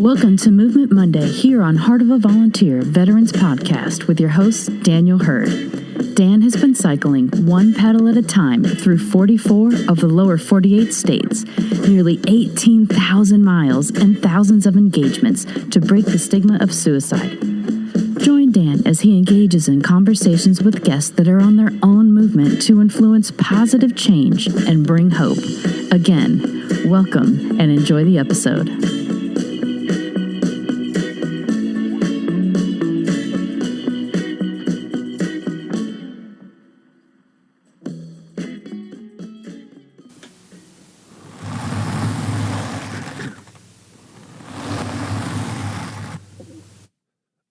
Welcome to Movement Monday here on Heart of a Volunteer Veterans Podcast with your host, Daniel Hurd. Dan has been cycling one paddle at a time through 44 of the lower 48 states, nearly 18,000 miles and thousands of engagements to break the stigma of suicide. Join Dan as he engages in conversations with guests that are on their own movement to influence positive change and bring hope. Again, welcome and enjoy the episode.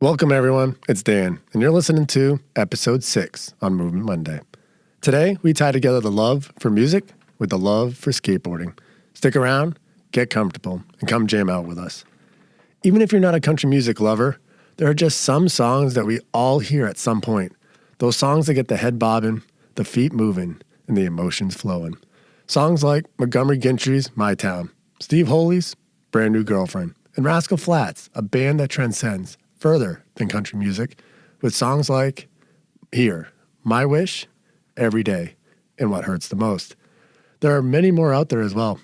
Welcome, everyone. It's Dan, and you're listening to Episode 6 on Movement Monday. Today, we tie together the love for music with the love for skateboarding. Stick around, get comfortable, and come jam out with us. Even if you're not a country music lover, there are just some songs that we all hear at some point. Those songs that get the head bobbing, the feet moving, and the emotions flowing. Songs like Montgomery Gentry's My Town, Steve Holy's Brand New Girlfriend, and Rascal Flatts, a band that transcends further than country music, with songs like Here, My Wish, Every Day, and What Hurts the Most. There are many more out there as well.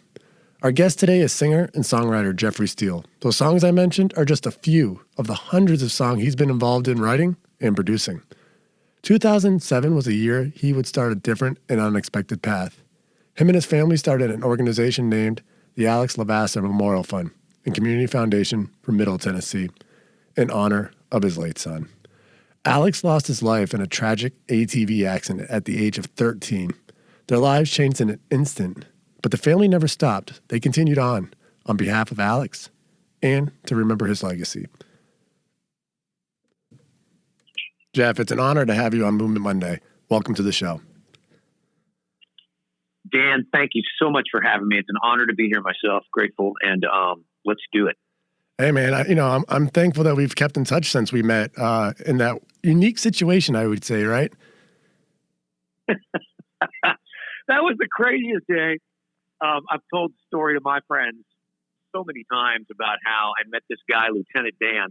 Our guest today is singer and songwriter Jeffrey Steele. Those songs I mentioned are just a few of the hundreds of songs he's been involved in writing and producing. 2007 was a year he would start a different and unexpected path. Him and his family started an organization named the Alex LeVasseur Memorial Fund and Community Foundation for Middle Tennessee, in honor of his late son. Alex lost his life in a tragic ATV accident at the age of 13. Their lives changed in an instant, but the family never stopped. They continued on behalf of Alex and to remember his legacy. Jeff, it's an honor to have you on Movement Monday. Welcome to the show. Dan, thank you so much for having me. It's an honor to be here myself. Grateful, and let's do it. Hey man, I'm thankful that we've kept in touch since we met in that unique situation, I would say, right? That was the craziest day. I've told the story to my friends so many times about how I met this guy, Lieutenant Dan,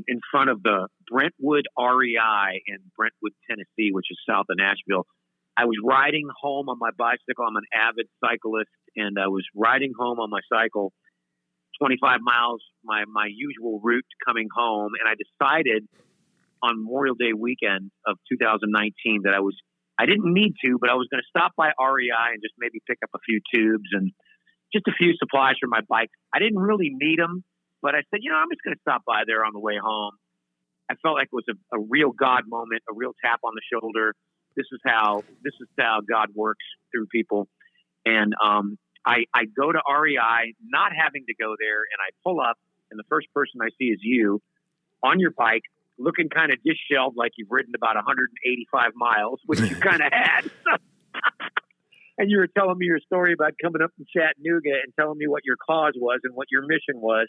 in front of the Brentwood REI in Brentwood, Tennessee, which is south of Nashville. I was riding home on my bicycle. I'm an avid cyclist, and I was riding home on my cycle 25 miles, my usual route coming home. And I decided on Memorial Day weekend of 2019 that I didn't need to, but I was going to stop by REI and just maybe pick up a few tubes and just a few supplies for my bike. I didn't really need them, but I said, I'm just going to stop by there on the way home. I felt like it was a real God moment, a real tap on the shoulder. This is how God works through people. And, I go to REI, not having to go there, and I pull up, and the first person I see is you on your bike, looking kind of disheveled like you've ridden about 185 miles, which you kind of had. And you were telling me your story about coming up from Chattanooga and telling me what your cause was and what your mission was.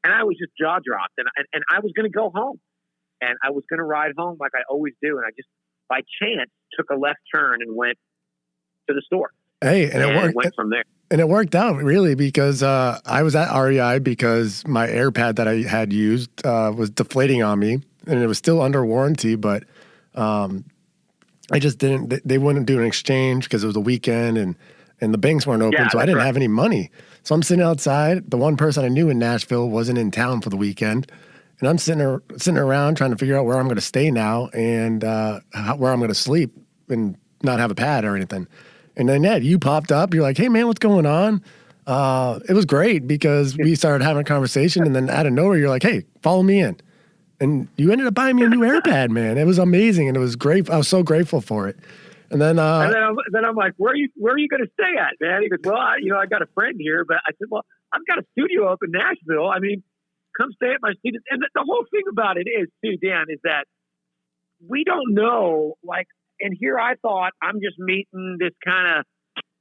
And I was just jaw dropped, and I was going to go home, and I was going to ride home like I always do. And I just, by chance, took a left turn and went to the store. Hey, and it worked. Went from there. And it worked out really because I was at REI because my air pad that I had used was deflating on me, and it was still under warranty, but I just didn't. They wouldn't do an exchange because it was a weekend and the banks weren't open, so I didn't have any money. So I'm sitting outside. The one person I knew in Nashville wasn't in town for the weekend, and I'm sitting around trying to figure out where I'm going to stay now and where I'm going to sleep and not have a pad or anything. And then, Ned, you popped up. You're like, hey, man, what's going on? It was great because we started having a conversation, and then out of nowhere, you're like, hey, follow me in. And you ended up buying me a new AirPad, man. It was amazing, and it was great. I was so grateful for it. And then I'm like, where are you going to stay at, man? He goes, well, I got a friend here, but I said, well, I've got a studio up in Nashville. I mean, come stay at my studio. And the whole thing about it is, too, Dan, is that we don't know, like. And here I thought I'm just meeting this kind of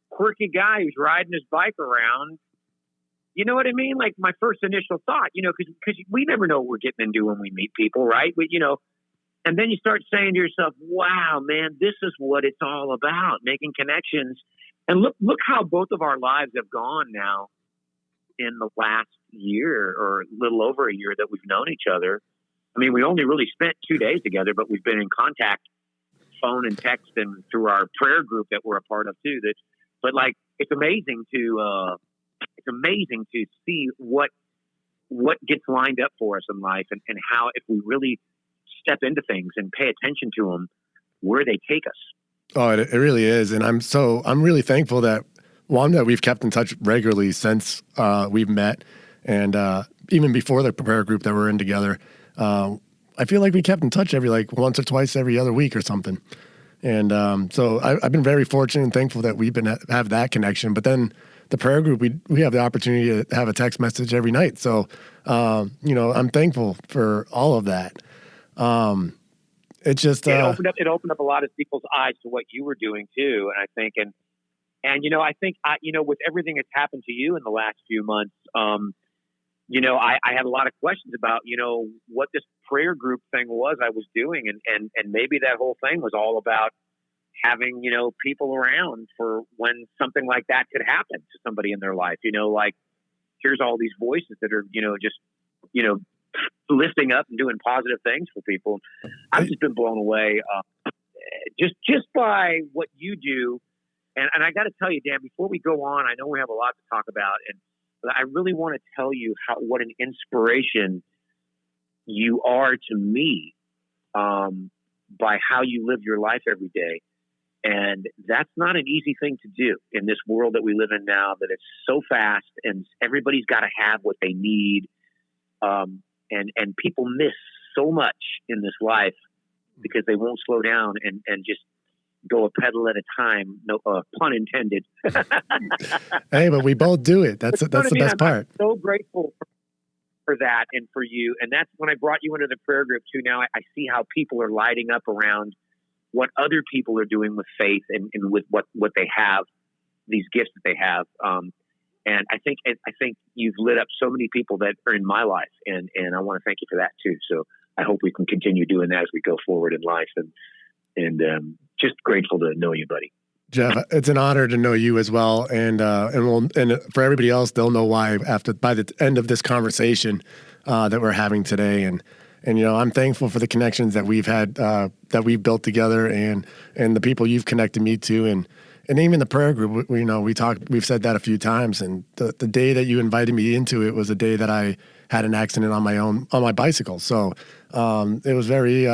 quirky guy who's riding his bike around. You know what I mean? Like my first initial thought, because we never know what we're getting into when we meet people, right? But, and then you start saying to yourself, wow, man, this is what it's all about, making connections. And look how both of our lives have gone now in the last year or a little over a year that we've known each other. I mean, we only really spent 2 days together, but we've been in contact, phone and text, and through our prayer group that we're a part of too. But like, it's amazing to see what gets lined up for us in life, and how, if we really step into things and pay attention to them, where they take us. Oh, it really is. And I'm really thankful that we've kept in touch regularly since we've met, and even before the prayer group that we're in together. I feel like we kept in touch every once or twice every other week or something. And so I've been very fortunate and thankful that we've have that connection. But then the prayer group, we have the opportunity to have a text message every night. So, I'm thankful for all of that. It just it opened up a lot of people's eyes to what you were doing too. And I think, with everything that's happened to you in the last few months, I had a lot of questions about, what this prayer group thing was I was doing. And maybe that whole thing was all about having, people around for when something like that could happen to somebody in their life. Like, here's all these voices that are, lifting up and doing positive things for people. I've just been blown away just by what you do. And I got to tell you, Dan, before we go on, I know we have a lot to talk about, but I really want to tell you what an inspiration you are to me by how you live your life every day. And that's not an easy thing to do in this world that we live in now, that it's so fast and everybody's got to have what they need. And people miss so much in this life because they won't slow down and just go a pedal at a time. No pun intended. Hey, but we both do it. That's the best part. I'm so grateful for that and for you. And that's when I brought you into the prayer group too. Now I see how people are lighting up around what other people are doing with faith and with what they have, these gifts that they have. And I think you've lit up so many people that are in my life, and I want to thank you for that too. So I hope we can continue doing that as we go forward in life, and just grateful to know you, buddy. Jeff, it's an honor to know you as well, and for everybody else, they'll know why by the end of this conversation that we're having today. And I'm thankful for the connections that we've had, that we've built together, and the people you've connected me to, and even the prayer group. We've said that a few times. And the day that you invited me into it was a day that I had an accident on my bicycle. So it was very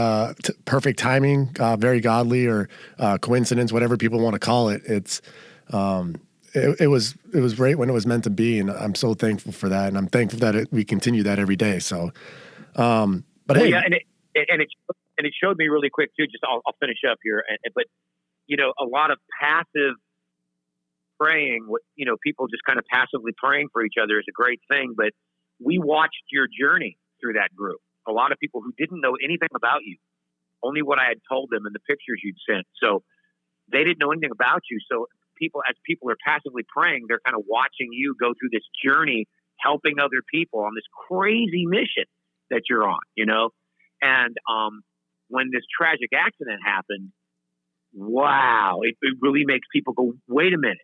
perfect timing, very godly, or coincidence, whatever people want to call it. It was right when it was meant to be, and I'm so thankful for that. And I'm thankful that we continue that every day. So. Yeah, and it showed me really quick too. Just I'll finish up here, but a lot of passive praying. People just kind of passively praying for each other is a great thing. But we watched your journey through that group. A lot of people who didn't know anything about you, only what I had told them and the pictures you'd sent. So they didn't know anything about you. So as people are passively praying, they're kind of watching you go through this journey, helping other people on this crazy mission that you're on, and when this tragic accident happened, wow, it really makes people go, wait a minute,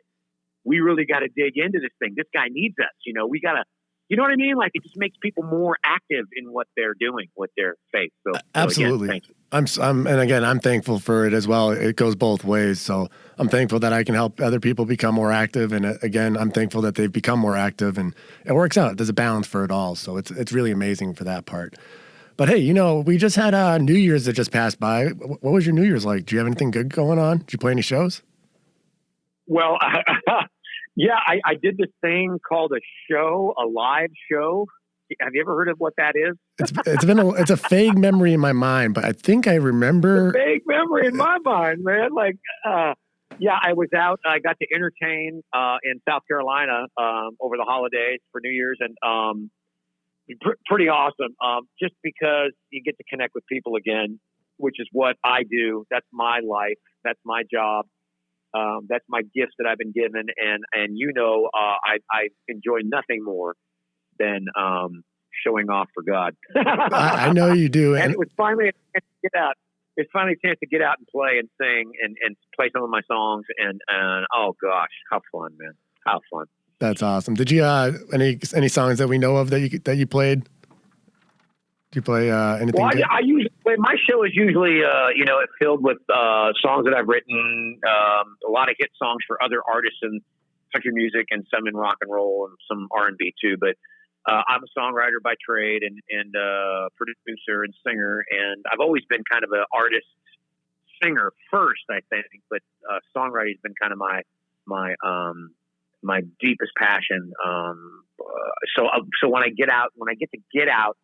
we really got to dig into this thing. This guy needs us, we got to, you know what I mean? Like, it just makes people more active in what they're doing with their faith. So absolutely. Again, thank you. I'm thankful for it as well. It goes both ways. So I'm thankful that I can help other people become more active. And again, I'm thankful that they've become more active, and it works out. There's a balance for it all. So it's really amazing for that part. But hey, we just had New Year's that just passed by. What was your New Year's like? Do you have anything good going on? Did you play any shows? Well, yeah, I did this thing called a live show. Have you ever heard of what that is? It's a vague memory in my mind, but I think I remember. It's a vague memory in my mind, man. Yeah, I was out. I got to entertain in South Carolina over the holidays for New Year's, and pretty awesome. Just because you get to connect with people again, which is what I do. That's my life. That's my job. That's my gifts that I've been given, and I enjoy nothing more than showing off for God. I know you do, and it was finally a chance to get out. It's finally a chance to get out and play and sing and play some of my songs, and oh gosh, how fun, man! How fun! That's awesome. Did you any songs that we know of that you played? Do you play anything? Well, I usually my show is usually filled with songs that I've written, a lot of hit songs for other artists in country music and some in rock and roll and some R&B too. But I'm a songwriter by trade and producer and singer, and I've always been kind of an artist singer first, I think. But songwriting has been kind of my deepest passion. So when I get to get out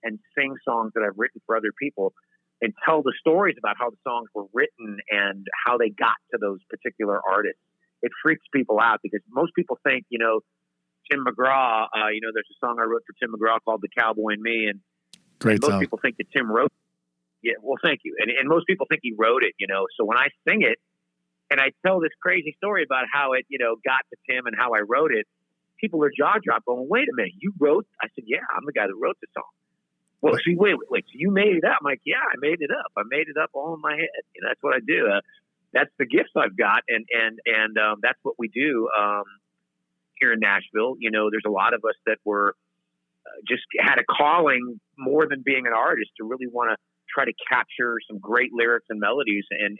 and sing songs that I've written for other people and tell the stories about how the songs were written and how they got to those particular artists, it freaks people out because most people think, Tim McGraw, there's a song I wrote for Tim McGraw called The Cowboy and Me. And most people think that Tim wrote it. Yeah, well, thank you. And most people think he wrote it, So when I sing it and I tell this crazy story about how it, got to Tim and how I wrote it, people are jaw dropped going, wait a minute, you wrote? I said, yeah, I'm the guy that wrote the song. Well, see, wait. So you made it up? I'm like, yeah, I made it up. I made it up all in my head. That's what I do. That's the gifts I've got, and that's what we do here in Nashville. There's a lot of us that were just had a calling more than being an artist to really want to try to capture some great lyrics and melodies and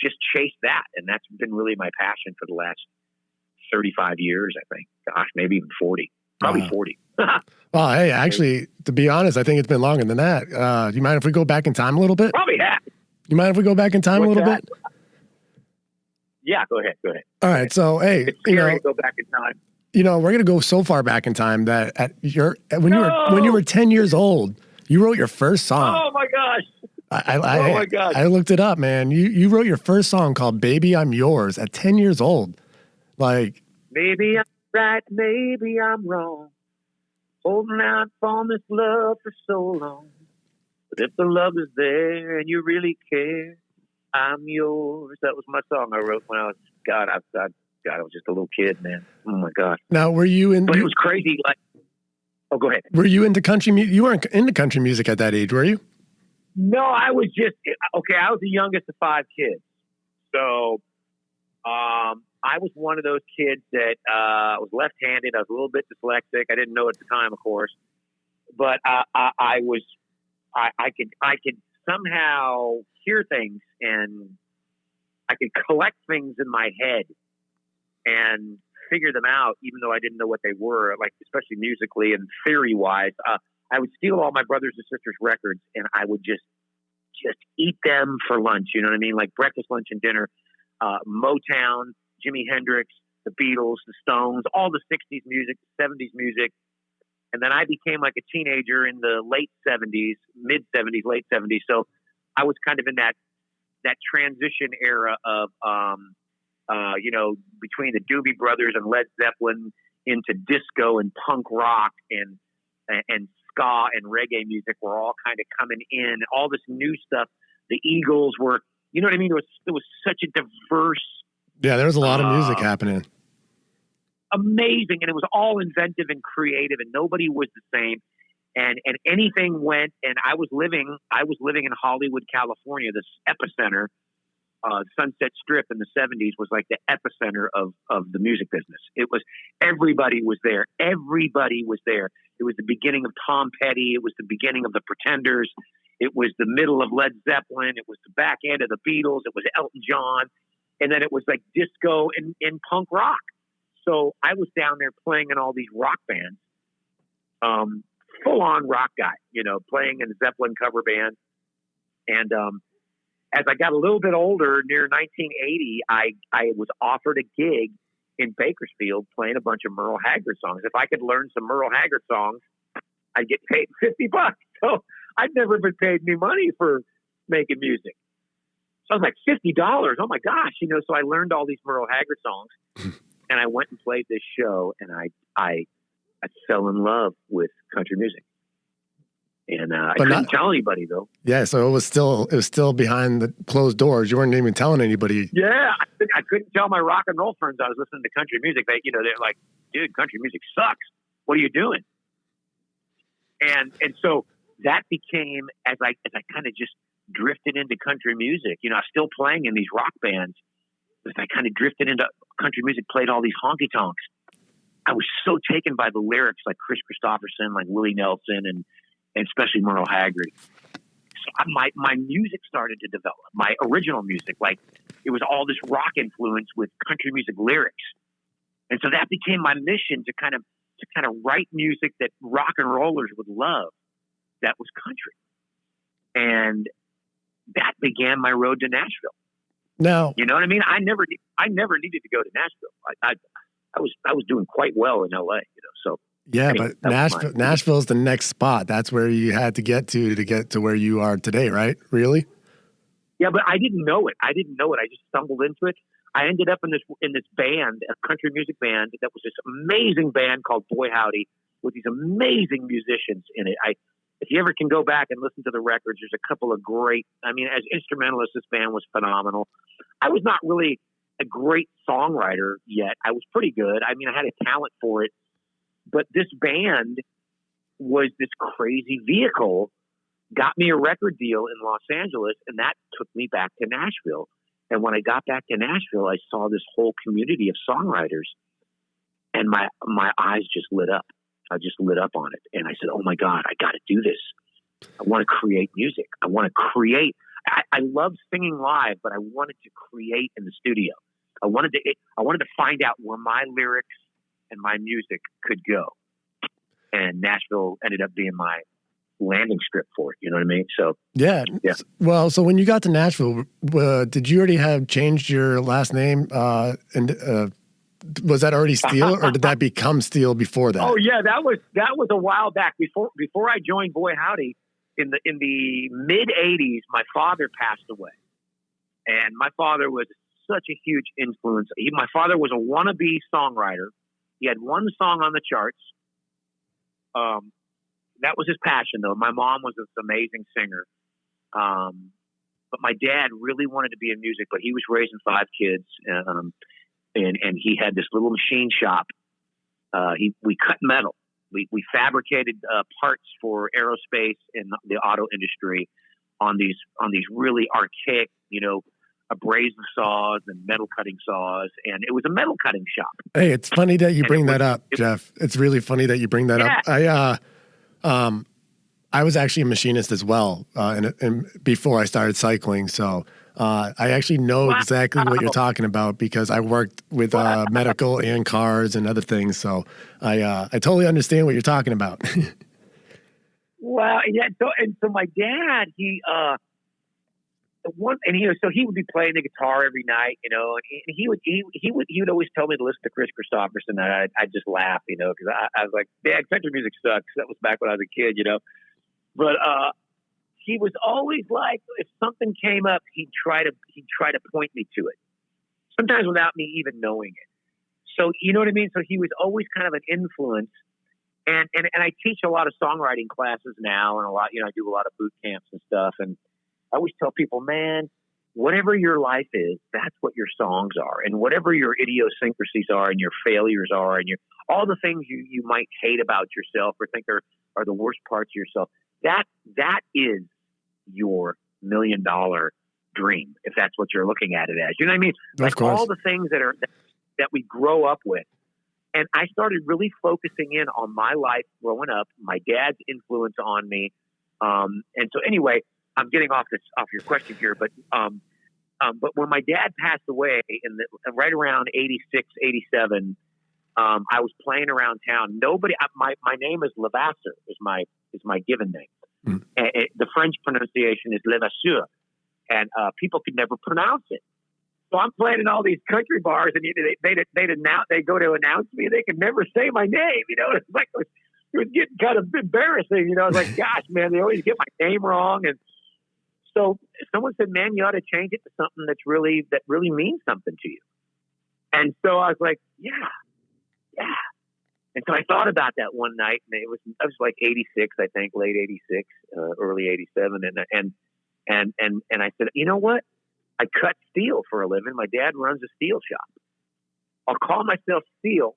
just chase that. And that's been really my passion for the last 35 years, I think. Gosh, maybe even 40. Probably 40. Well, hey, actually, to be honest, I think it's been longer than that. Do you mind if we go back in time a little bit? Probably half. You mind if we go back in time a little bit? Yeah, go ahead. All right, so hey, it's scary to go back in time. We're gonna go so far back in time that when you were 10 years old, you wrote your first song. Oh my gosh! my gosh! I looked it up, man. You wrote your first song called "Baby I'm Yours" at 10 years old. Like, maybe I'm right, maybe I'm wrong. Holding out on this love for so long. But if the love is there and you really care, I'm yours. That was my song I wrote when I was, I was just a little kid, man. Oh my God. Now, were you in? But it was crazy. Go ahead. Were you into country music? You weren't into country music at that age, were you? No, I was just, I was the youngest of 5 kids. So, I was one of those kids that was left-handed. I was a little bit dyslexic. I didn't know at the time, of course, but I could somehow hear things, and I could collect things in my head and figure them out, even though I didn't know what they were. Like, especially musically and theory-wise, I would steal all my brothers and sisters' records, and I would just eat them for lunch. You know what I mean? Like breakfast, lunch, and dinner. Motown, Jimi Hendrix, the Beatles, the Stones, all the 60s music, 70s music. And then I became like a teenager in the late 70s, mid 70s, late 70s. So I was kind of in that transition era of, between the Doobie Brothers and Led Zeppelin into disco and punk rock and ska and reggae music were all kind of coming in. All this new stuff. The Eagles were, you know what I mean? There was such a diverse. Yeah, there was a lot of music happening. Amazing. And it was all inventive and creative, and nobody was the same. And anything went. And I was living in Hollywood, California, this epicenter. Sunset Strip in the 70s was like the epicenter of the music business. It was, everybody was there. Everybody was there. It was the beginning of Tom Petty. It was the beginning of the Pretenders. It was the middle of Led Zeppelin. It was the back end of the Beatles. It was Elton John. And then it was like disco and punk rock. So I was down there playing in all these rock bands, full on rock guy, playing in a Zeppelin cover band. And as I got a little bit older, near 1980, I was offered a gig in Bakersfield playing a bunch of Merle Haggard songs. If I could learn some Merle Haggard songs, I'd get paid $50. So I'd never been paid any money for making music. So I was like, $50? Oh my gosh. So I learned all these Merle Haggard songs and I went and played this show, and I fell in love with country music. And I couldn't tell anybody though. Yeah. So it was still behind the closed doors. You weren't even telling anybody. Yeah. I couldn't tell my rock and roll friends I was listening to country music. They're like, dude, country music sucks. What are you doing? And so that became, as I kind of just drifted into country music, I was still playing in these rock bands, but I kind of drifted into country music, played all these honky tonks. I was so taken by the lyrics, like Chris Christopherson, like Willie Nelson, and especially Merle Haggard. So my music started to develop. My original music, like it was all this rock influence with country music lyrics, and so that became my mission to kind of write music that rock and rollers would love. That was country, and that began my road to Nashville. Now, you know what I mean? I never needed to go to Nashville. I was doing quite well in LA, so. Yeah, anyway, but Nashville's the next spot. That's where you had to get to where you are today, right? Really? Yeah, but I didn't know it. I just stumbled into it. I ended up in this band, a country music band that was this amazing band called Boy Howdy with these amazing musicians in it. If you ever can go back and listen to the records, there's a couple of great, as instrumentalists, this band was phenomenal. I was not really a great songwriter yet. I was pretty good. I had a talent for it. But this band was this crazy vehicle, got me a record deal in Los Angeles, and that took me back to Nashville. And when I got back to Nashville, I saw this whole community of songwriters, and my eyes just lit up. I just lit up on it. And I said, oh, my God, I got to do this. I want to create music. I want to create. I love singing live, but I wanted to create in the studio. I wanted to find out where my lyrics and my music could go. And Nashville ended up being my landing strip for it. You know what I mean? So yeah. Well, so when you got to Nashville, did you already have changed your last name? And was that already Steele, or did that become Steele before that? Oh yeah, that was a while back. Before I joined Boy Howdy in the mid '80s, my father passed away, and my father was such a huge influence. My father was a wannabe songwriter. He had one song on the charts. That was his passion, though. My mom was this amazing singer. But my dad really wanted to be in music, but he was raising 5 kids. And he had this little machine shop. We cut metal. We fabricated parts for aerospace and the auto industry on these really archaic, abrasive saws and metal cutting saws, and it was a metal cutting shop. Hey, it's funny that you bring that up, Jeff. It's really funny that you bring that up. I was actually a machinist as well, and before I started cycling, so I actually know exactly what you're talking about because I worked with medical and cars and other things. So I totally understand what you're talking about. Well, yeah. So my dad, so he would be playing the guitar every night, and he would always tell me to listen to Chris Christopherson. And I'd just laugh, because I was like, Dad, country music sucks. That was back when I was a kid, But he was always like, if something came up, he'd try to point me to it. Sometimes without me even knowing it. So you know what I mean? So he was always kind of an influence. And I teach a lot of songwriting classes now, and I do a lot of boot camps and stuff. And I always tell people, man, whatever your life is, that's what your songs are. And whatever your idiosyncrasies are and your failures are and all the things you might hate about yourself or think are the worst parts of yourself, that is your $1 million dream, if that's what you're looking at it as. You know what I mean? Like all the things that we grow up with. And I started really focusing in on my life growing up, my dad's influence on me. And so anyway, I'm getting off your question here, but when my dad passed away right around 86, 87, I was playing around town. My name is LeVasseur is my given name. Mm. The French pronunciation is LeVasseur, and people could never pronounce it. So I'm playing in all these country bars, and they go to announce me, and they could never say my name. It's like it was getting kind of embarrassing. I was like, gosh, man, they always get my name wrong. And so someone said, man, you ought to change it to something that really means something to you. And so I was like, yeah. And so I thought about that one night, and I was like 86, I think, late 86, early 87, and I said, you know what? I cut steel for a living. My dad runs a steel shop. I'll call myself Steele,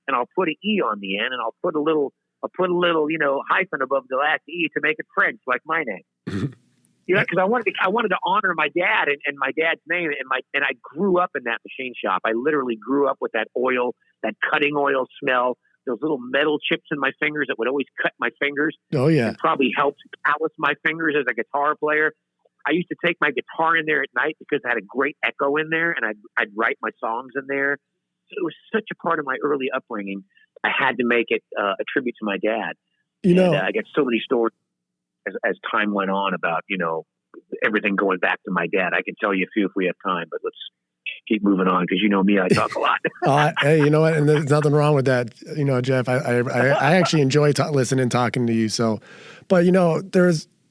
and I'll put an E on the end, and I'll put a little hyphen above the last E to make it French, like my name. because I wanted to honor my dad and my dad's name, and I grew up in that machine shop. I literally grew up with that oil, that cutting oil smell, those little metal chips in my fingers that would always cut my fingers. Oh yeah, and probably helped callous my fingers as a guitar player. I used to take my guitar in there at night because it had a great echo in there, and I'd write my songs in there. So it was such a part of my early upbringing. I had to make it a tribute to my dad. I get so many stories as time went on about, everything going back to my dad. I can tell you a few if we have time, but let's keep moving on because you know me, I talk a lot. Hey, you know what? And there's nothing wrong with that. Jeff, I actually enjoy listening, talking to you. So, but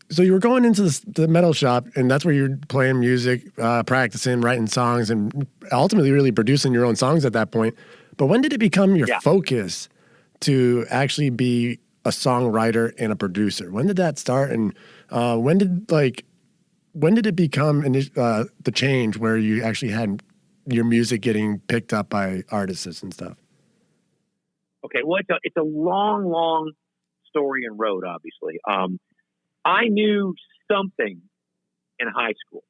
so you were going into the metal shop, and that's where you're playing music, practicing, writing songs, and ultimately really producing your own songs at that point. But when did it become your focus to actually be a songwriter and a producer? When did that start? And when did it become the change where you actually had your music getting picked up by artists and stuff? Okay, well, it's a long, long story and road, obviously. I knew something in high school.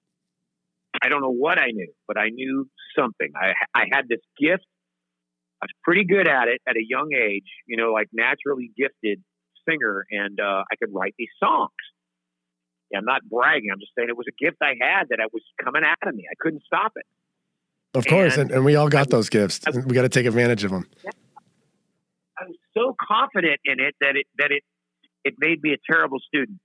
I don't know what I knew, but I knew something. I had this gift. I was pretty good at it at a young age, like naturally gifted singer, and I could write these songs. Yeah, I'm not bragging. I'm just saying it was a gift I had that was coming out of me. I couldn't stop it. Of course, and we all got those gifts. We got to take advantage of them. I was so confident in it that it made me a terrible student.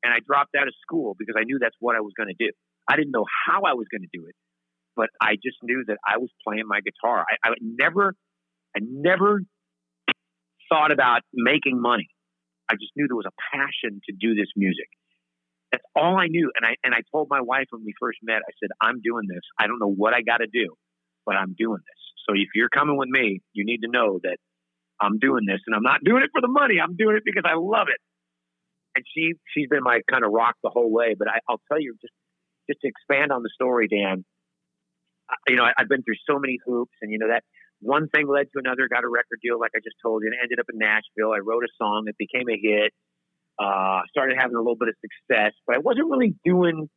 And I dropped out of school because I knew that's what I was going to do. I didn't know how I was going to do it, but I just knew that I was playing my guitar. I never thought about making money. I just knew there was a passion to do this music. That's all I knew. And I told my wife when we first met, I said, I'm doing this. I don't know what I got to do, but I'm doing this. So if you're coming with me, you need to know that I'm doing this, and I'm not doing it for the money. I'm doing it because I love it. And she's been my kind of rock the whole way. But I'll tell you, just to expand on the story, Dan, I've been through so many hoops, and that one thing led to another, got a record deal, like I just told you, and ended up in Nashville. I wrote a song that became a hit. Started having a little bit of success, but I wasn't really doing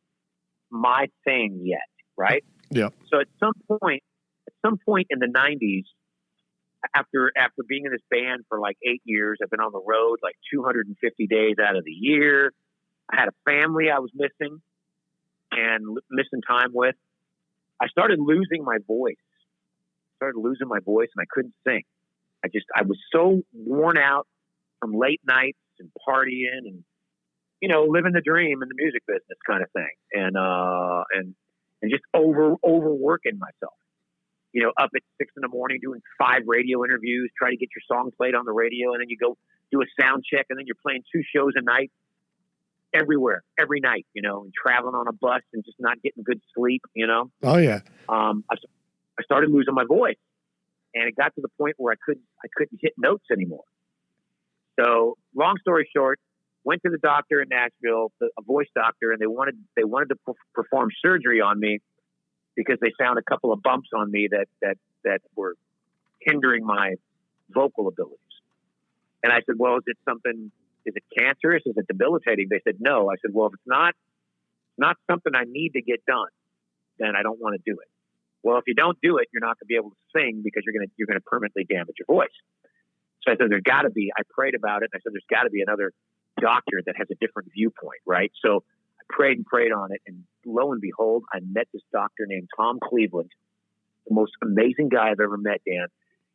my thing yet, right? Yeah. So at some point in the 90s, after being in this band for like 8 years, I've been on the road like 250 days out of the year. I had a family I was missing and missing time with. I started losing my voice. And I couldn't sing. I was so worn out from late nights and partying and, living the dream in the music business kind of thing. And just overworking myself. Up at 6 a.m. doing 5 radio interviews, try to get your song played on the radio, and then you go do a sound check, and then you're playing 2 shows a night, everywhere, every night, and traveling on a bus and just not getting good sleep, Oh yeah. I started losing my voice, and it got to the point where I couldn't hit notes anymore. So, long story short, went to the doctor in Nashville, a voice doctor, and they wanted to perform surgery on me, because they found a couple of bumps on me that were hindering my vocal abilities. And I said, well, is it cancerous? Is it debilitating? They said, no. I said, well, if it's not something I need to get done, then I don't want to do it. Well, if you don't do it, you're not going to be able to sing because you're going to permanently damage your voice. So I said, I prayed about it. And I said, there's got to be another doctor that has a different viewpoint, right? So prayed on it, and lo and behold, I met this doctor named Tom Cleveland, the most amazing guy I've ever met, Dan.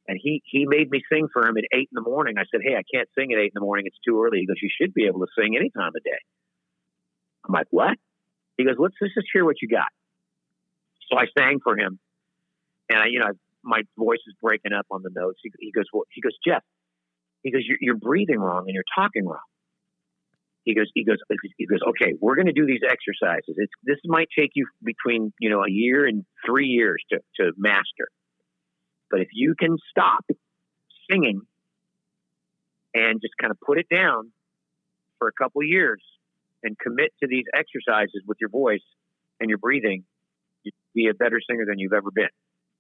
And he made me sing for him at 8 in the morning. I said, hey, I can't sing at 8 in the morning. It's too early. He goes, you should be able to sing any time of day. I'm like, what? He goes, let's just hear what you got. So I sang for him, and my voice is breaking up on the notes. He goes, Jeff, you're breathing wrong and you're talking wrong. He goes, okay, we're going to do these exercises. This might take you between, a year and 3 years to master. But if you can stop singing and just kind of put it down for a couple of years and commit to these exercises with your voice and your breathing, you'll be a better singer than you've ever been.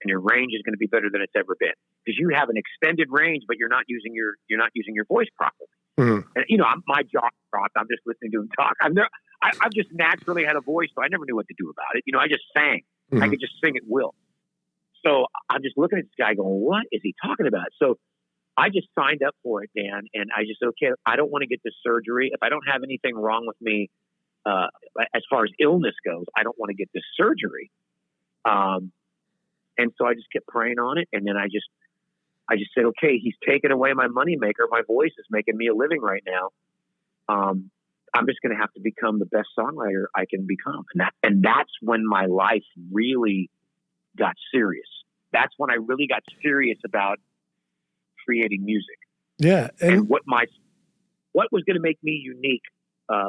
And your range is going to be better than it's ever been, because you have an extended range, but you're not using your voice properly. Mm-hmm. And my jaw's dropped. I'm just listening to him talk. I've just naturally had a voice, so I never knew what to do about it. I just sang. I could just sing at will. So I'm just looking at this guy going, what is he talking about? So I just signed up for it, Dan, and I just said, okay, I don't want to get this surgery. If I don't have anything wrong with me as far as illness goes, I don't want to get this surgery. And so I just kept praying on it, and then I just said, okay, he's taken away my moneymaker. My voice is making me a living right now. I'm just going to have to become the best songwriter I can become. And that's when my life really got serious. That's when I really got serious about creating music. Yeah. And what was going to make me unique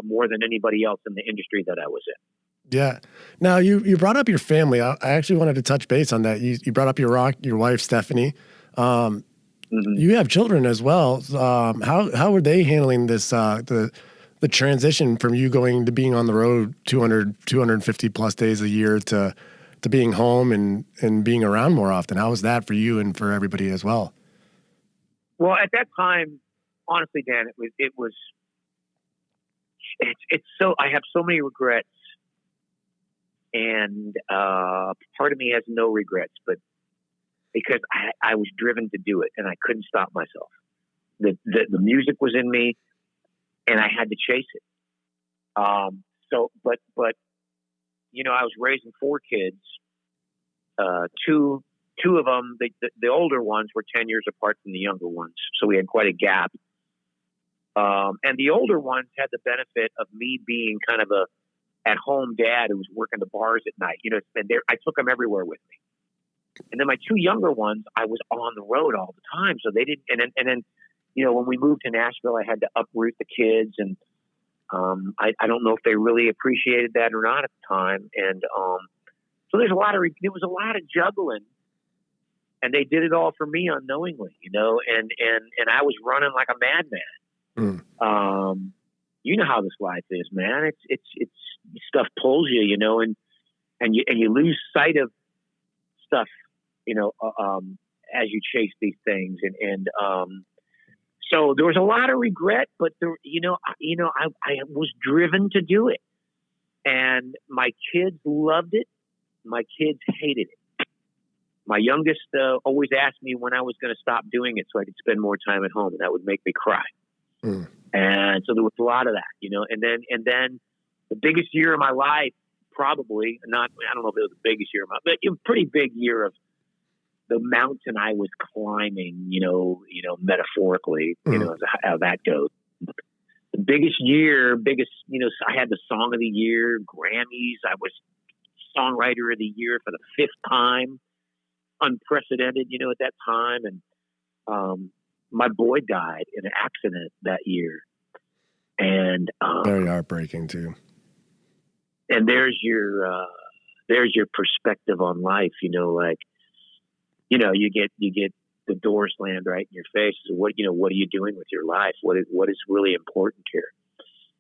more than anybody else in the industry that I was in. Yeah. Now you brought up your family. I actually wanted to touch base on that. You brought up your wife, Stephanie. You have children as well. How were they handling this, the transition from you going to being on the road 250 plus days a year to being home and being around more often? How was that for you and for everybody as well? Well, at that time, honestly, Dan, it's so, I have so many regrets, and part of me has no regrets, but because I was driven to do it and I couldn't stop myself. The music was in me and I had to chase it. But I was raising 4 kids. Two of them, the older ones were 10 years apart from the younger ones. So we had quite a gap. And the older ones had the benefit of me being kind of a at-home dad who was working the bars at night. And I took them everywhere with me. And then my 2 younger ones, I was on the road all the time. So they didn't, and then, when we moved to Nashville, I had to uproot the kids. And I don't know if they really appreciated that or not at the time. And so there was a lot of juggling. And they did it all for me unknowingly, and I was running like a madman. You know how this life is, man. It's stuff pulls you, and you lose sight of stuff, as you chase these things. And so there was a lot of regret, but I was driven to do it, and my kids loved it. My kids hated it. My youngest always asked me when I was going to stop doing it so I could spend more time at home, and that would make me cry. And so there was a lot of that, and then the biggest year of my life, probably not, I don't know if it was the biggest year of my, but a pretty big year of the mountain I was climbing, metaphorically, how that goes. The biggest year, I had the Song of the Year, Grammys. I was Songwriter of the Year for the 5th time. Unprecedented, at that time. And my boy died in an accident that year. And very heartbreaking too. And there's your perspective on life, you get the door slammed right in your face. So what are you doing with your life? What is really important here?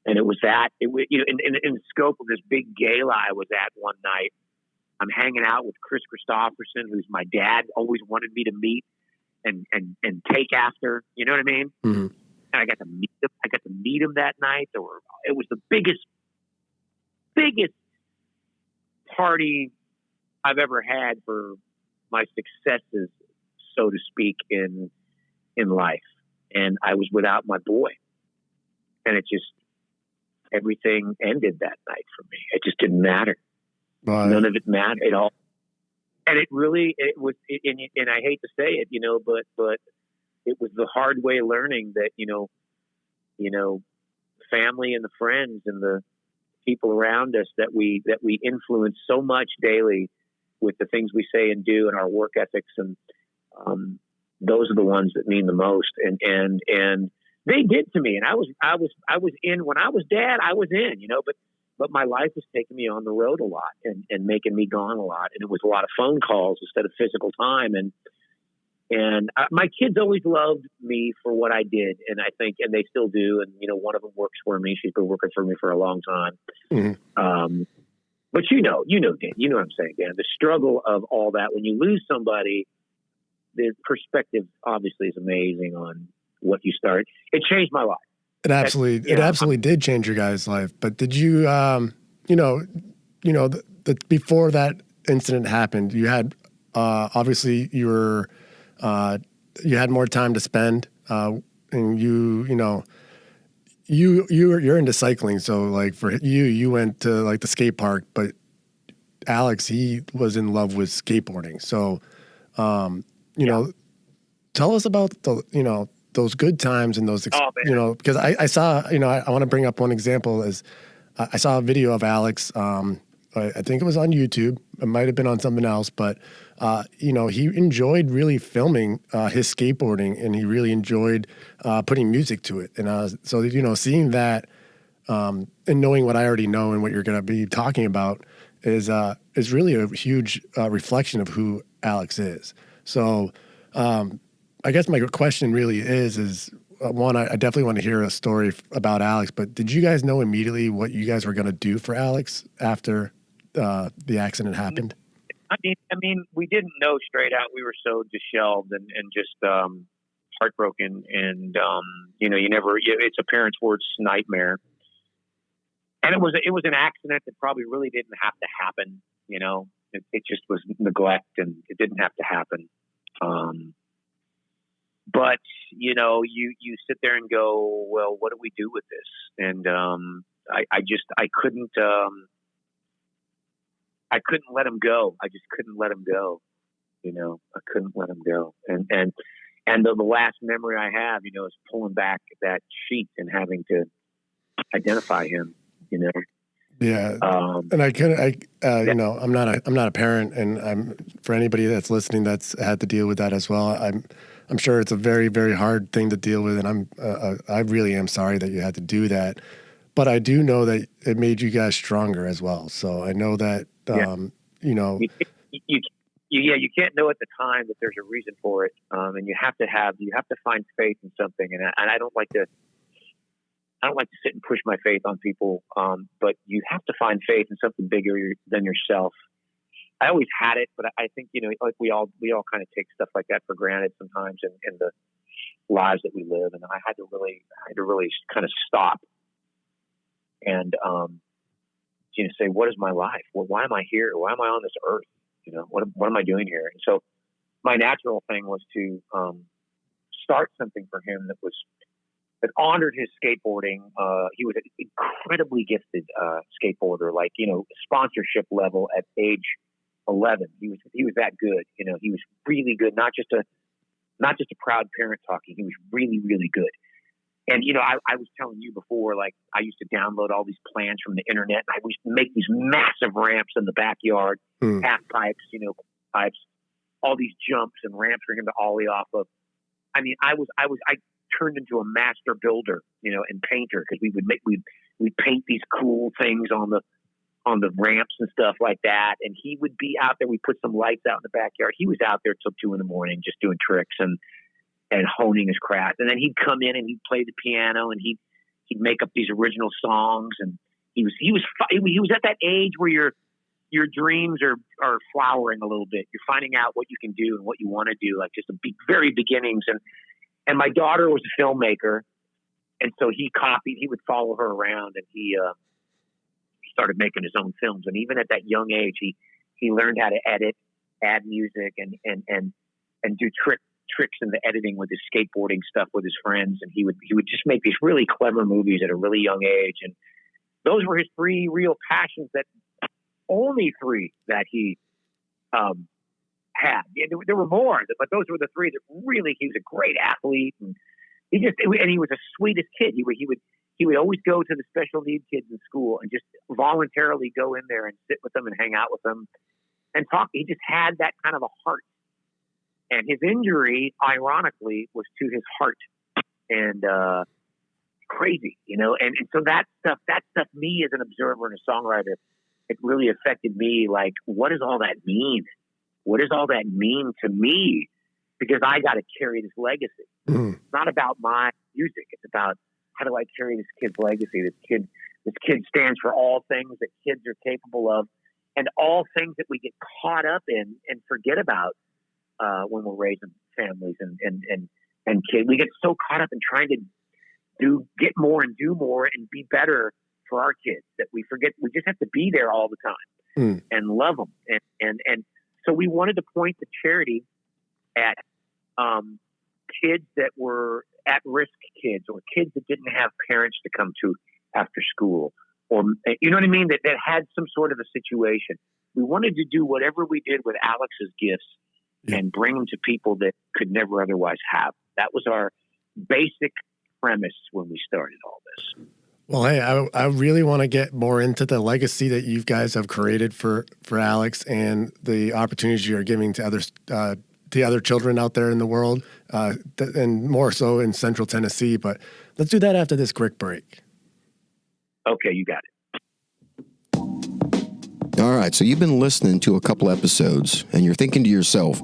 And it was that, in the scope of this big gala I was at one night, I'm hanging out with Chris Christopherson, who's my dad always wanted me to meet and take after, you know what I mean? And I got to meet him that night. It was the biggest party I've ever had for my successes, so to speak, in life. And I was without my boy. And everything ended that night for me. It just didn't matter. Right. None of it mattered at all. And it was, and I hate to say it, but it was the hard way learning that, family and the friends and the people around us that we influence so much daily with the things we say and do and our work ethics. And those are the ones that mean the most. And they did to me. And I was in, when I was dad, I was in, but my life was taking me on the road a lot and making me gone a lot. And it was a lot of phone calls instead of physical time. And my kids always loved me for what I did. And I think, and they still do. And, one of them works for me. She's been working for me for a long time. But Dan, you know what I'm saying, Dan, the struggle of all that, when you lose somebody, the perspective obviously is amazing on what you start. It changed my life. It absolutely did change your guys' life. But did you, before that incident happened, you had, obviously you had more time to spend, and you're into cycling. So like for you went to like the skate park, but Alex, he was in love with skateboarding. So, tell us about those good times and those, because I saw, I want to bring up one example as I saw a video of Alex. I think it was on YouTube. It might have been on something else, but he enjoyed really filming his skateboarding, and he really enjoyed putting music to it. And so seeing that and knowing what I already know and what you're going to be talking about is really a huge reflection of who Alex is. So I guess my question really is one, I definitely want to hear a story about Alex, but did you guys know immediately what you guys were going to do for Alex after the accident happened? I mean, we didn't know straight out. We were so disheveled and just heartbroken, and it's a parent's worst nightmare. And it was an accident that probably really didn't have to happen. It just was neglect, and it didn't have to happen. But you sit there and go, well, what do we do with this? And I couldn't let him go. I just couldn't let him go. I couldn't let him go. And the last memory I have, is pulling back that sheet and having to identify him. Yeah. And I'm not a parent, and for anybody that's listening that's had to deal with that as well. I'm sure it's a very, very hard thing to deal with, and I really am sorry that you had to do that. But I do know that it made you guys stronger as well. So I know that you can't know at the time that there's a reason for it, and you have to find faith in something. And I don't like to sit and push my faith on people, but you have to find faith in something bigger than yourself. I always had it, but I think, like we all kind of take stuff like that for granted sometimes in the lives that we live. And I had to really kind of stop and, say, what is my life? Well, why am I here? Why am I on this earth? What am I doing here? And so my natural thing was to start something for him that honored his skateboarding. He was an incredibly gifted skateboarder, like, sponsorship level at age 11. He was that good. He was really good, not just a proud parent talking. He was really, really good. And, I was telling you before, like, I used to download all these plans from the internet, and I used to make these massive ramps in the backyard, half pipes, pipes, all these jumps and ramps for him to ollie off of. I mean, I turned into a master builder, and painter, because we'd paint these cool things on the ramps and stuff like that. And he would be out there. We put some lights out in the backyard. He was out there till 2 a.m. just doing tricks and honing his craft. And then he'd come in and he'd play the piano, and he'd make up these original songs. And he was at that age where your dreams are flowering a little bit. You're finding out what you can do and what you want to do, like just the very beginnings. And my daughter was a filmmaker, and so he would follow her around, and he started making his own films. And even at that young age, he learned how to edit, add music, and do tricks in the editing with his skateboarding stuff with his friends. And he would just make these really clever movies at a really young age. And those were his 3 real passions, that only 3 that he had. Yeah, there were more, but those were the 3 that really. He was a great athlete, and he was the sweetest kid. He would always go to the special needs kids in school and just voluntarily go in there and sit with them and hang out with them and talk. He just had that kind of a heart. And his injury, ironically, was to his heart, and crazy, And so that stuff, me as an observer and a songwriter, it really affected me. Like, what does all that mean? What does all that mean to me? Because I got to carry this legacy. It's not about my music. It's about, how do I carry this kid's legacy? This kid stands for all things that kids are capable of, and all things that we get caught up in and forget about when we're raising families and kids. We get so caught up in trying to get more and do more and be better for our kids, that we forget. We just have to be there all the time and love them. And so we wanted to point the charity at kids that were at-risk kids, or kids that didn't have parents to come to after school, or, you know what I mean, that had some sort of a situation. We wanted to do whatever we did with Alex's gifts and bring them to people that could never otherwise have. That was our basic premise when we started all this. Well, hey, I really want to get more into the legacy that you guys have created for Alex and the opportunities you're giving to others, the other children out there in the world, and more so in Central Tennessee. But let's do that after this quick break. Okay, you got it. All right, so you've been listening to a couple episodes, and you're thinking to yourself,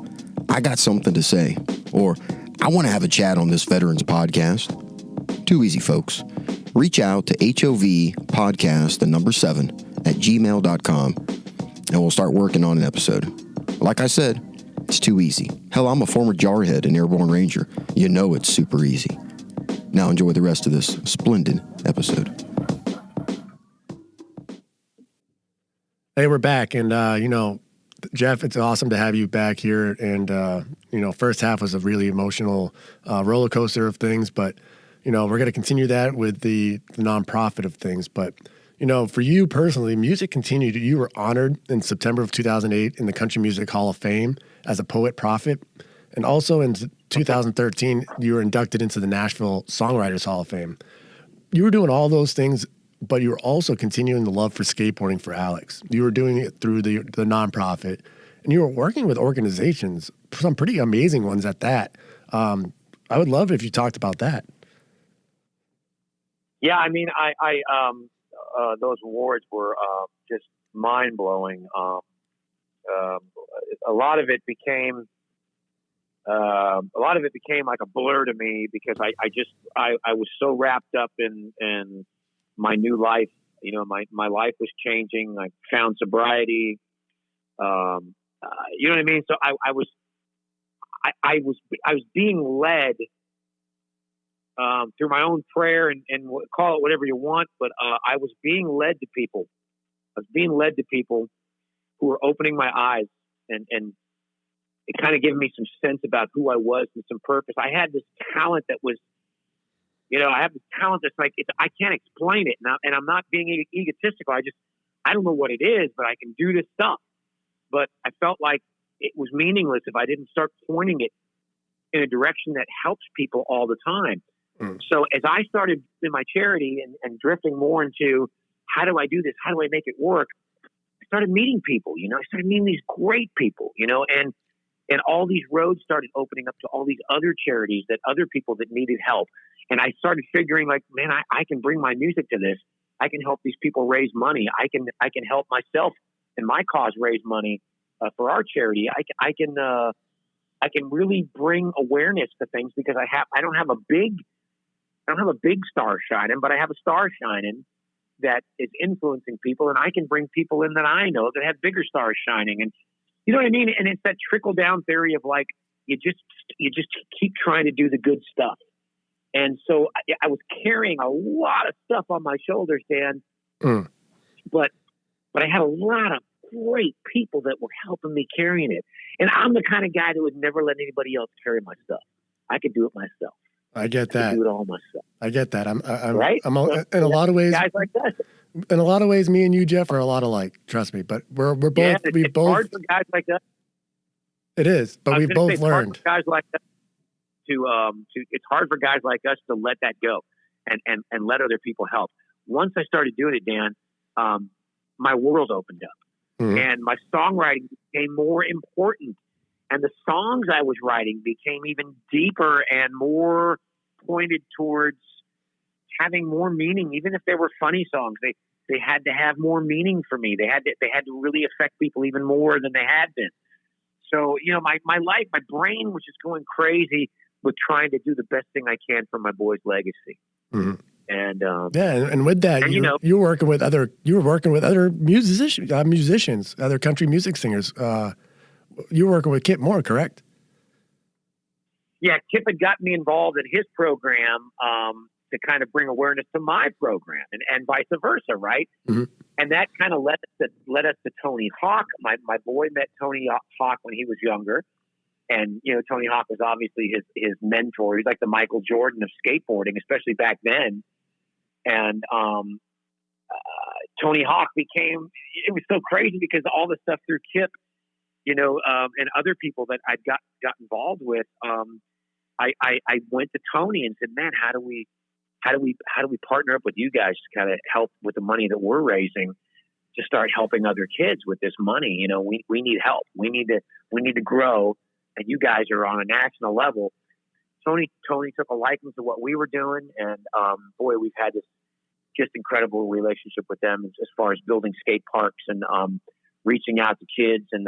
I got something to say, or I want to have a chat on this Veterans podcast. Too easy, folks. Reach out to HOVpodcast7@gmail.com, and we'll start working on an episode. Like I said, it's too easy. Hell, I'm a former jarhead and airborne ranger. You know it's super easy. Now enjoy the rest of this splendid episode. Hey, we're back, and Jeff, it's awesome to have you back here. And first half was a really emotional roller coaster of things, but we're going to continue that with the nonprofit of things. But for you personally, music continued. You were honored in September of 2008 in the Country Music Hall of Fame as a poet prophet, and also in 2013 you were inducted into the Nashville Songwriters Hall of Fame. You were doing all those things, but you were also continuing the love for skateboarding for Alex. You were doing it through the nonprofit, and you were working with organizations, some pretty amazing ones at that. I would love if you talked about that. Yeah, I mean, I those awards were just mind blowing. A lot of it became like a blur to me, because I was so wrapped up in my new life. My life was changing. I found sobriety. You know what I mean? So I was being led through my own prayer, and call it whatever you want, but I was being led to people. I was being led to people who were opening my eyes and it kind of gave me some sense about who I was and some purpose. I had this talent that was, I have this talent that's like, I can't explain it. And I'm not being egotistical. I don't know what it is, but I can do this stuff. But I felt like it was meaningless if I didn't start pointing it in a direction that helps people all the time. So as I started in my charity and drifting more into how do I do this? How do I make it work? I started meeting people, I started meeting these great people, and all these roads started opening up to all these other charities, that other people that needed help. And I started figuring like, man, I can bring my music to this. I can help these people raise money. I can help myself and my cause raise money for our charity. I can really bring awareness to things, because I don't have a big star shining, but I have a star shining that is influencing people, and I can bring people in that I know that have bigger stars shining. And you know what I mean? And it's that trickle down theory of like, you just keep trying to do the good stuff. And so I was carrying a lot of stuff on my shoulders, Dan, but I had a lot of great people that were helping me carrying it. And I'm the kind of guy that would never let anybody else carry my stuff. I could do it myself. I get that. I do it all myself. I get that. I'm right. I'm in a lot of ways. Guys like that. In a lot of ways, me and you, Jeff, are a lot alike. Trust me. But we're both. Yeah, it's hard for guys like that. It is, but we've both learned. It's hard for guys like that it's hard for guys like us to let that go and let other people help. Once I started doing it, Dan, my world opened up, and my songwriting became more important. And the songs I was writing became even deeper and more pointed towards having more meaning. Even if they were funny songs, they had to have more meaning for me. They had to really affect people even more than they had been. So, my life, my brain was just going crazy with trying to do the best thing I can for my boy's legacy. And and with that, you were working with other musicians, other country music singers. You were working with Kip Moore, correct? Yeah, Kip had got me involved in his program, to kind of bring awareness to my program and vice versa, right? Mm-hmm. And that kind of led us to Tony Hawk. My boy met Tony Hawk when he was younger. And, you know, Tony Hawk was obviously his mentor. He's like the Michael Jordan of skateboarding, especially back then. And Tony Hawk it was so crazy because all the stuff through Kip, you know, and other people that I got involved with, I went to Tony and said, man, how do we partner up with you guys to kind of help with the money that we're raising to start helping other kids with this money? You know, we need help. We need to grow. And you guys are on a national level. Tony took a liking to what we were doing, and boy, we've had this just incredible relationship with them as far as building skate parks and reaching out to kids, and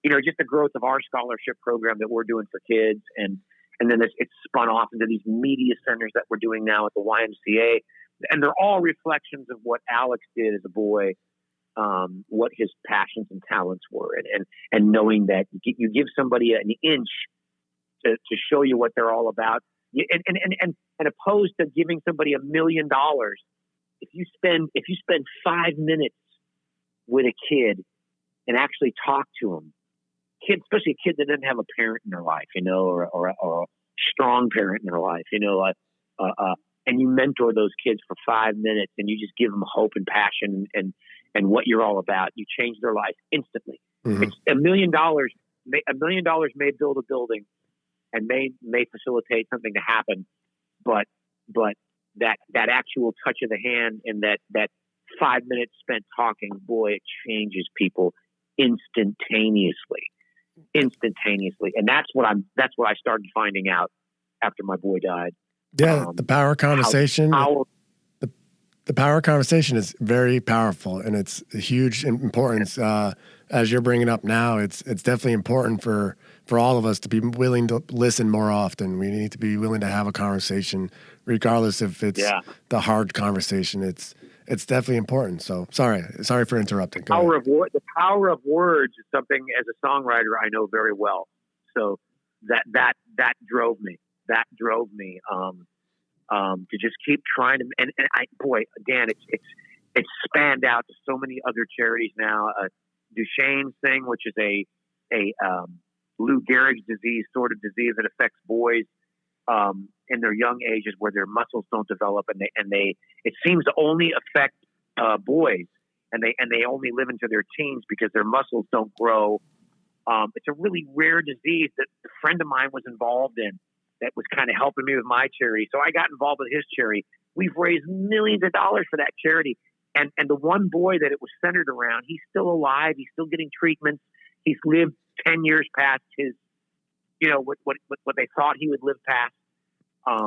you know, just the growth of our scholarship program that we're doing for kids, and then it's spun off into these media centers that we're doing now at the YMCA, and they're all reflections of what Alex did as a boy. What his passions and talents were, and knowing that you give somebody an inch to show you what they're all about, and opposed to giving somebody $1 million. If you spend 5 minutes with a kid and actually talk to them, especially a kid that doesn't have a parent in their life, you know, or a strong parent in their life, you know, and you mentor those kids for 5 minutes, and you just give them hope and passion and what you're all about. You change their life instantly. Mm-hmm. It's $1 million. $1 million may build a building and may facilitate something to happen, but that actual touch of the hand and that 5 minutes spent talking, boy, it changes people instantaneously. And that's what I started finding out after my boy died. Yeah, the power conversation. The power conversation is very powerful, and it's a huge importance. As you're bringing up now, it's definitely important for all of us to be willing to listen more often. We need to be willing to have a conversation, regardless if it's the hard conversation. It's definitely important. So sorry for interrupting. The power of words is something as a songwriter I know very well. So that drove me. To just keep trying to, and Dan, it's spanned out to so many other charities now. Duchenne's thing, which is a Lou Gehrig's disease, sort of disease that affects boys in their young ages, where their muscles don't develop, and it seems to only affect boys, and they only live into their teens because their muscles don't grow. It's a really rare disease that a friend of mine was involved in, that was kind of helping me with my charity. So I got involved with his charity. We've raised millions of dollars for that charity. And the one boy that it was centered around, he's still alive. He's still getting treatments. He's lived 10 years past his, you know, what they thought he would live past.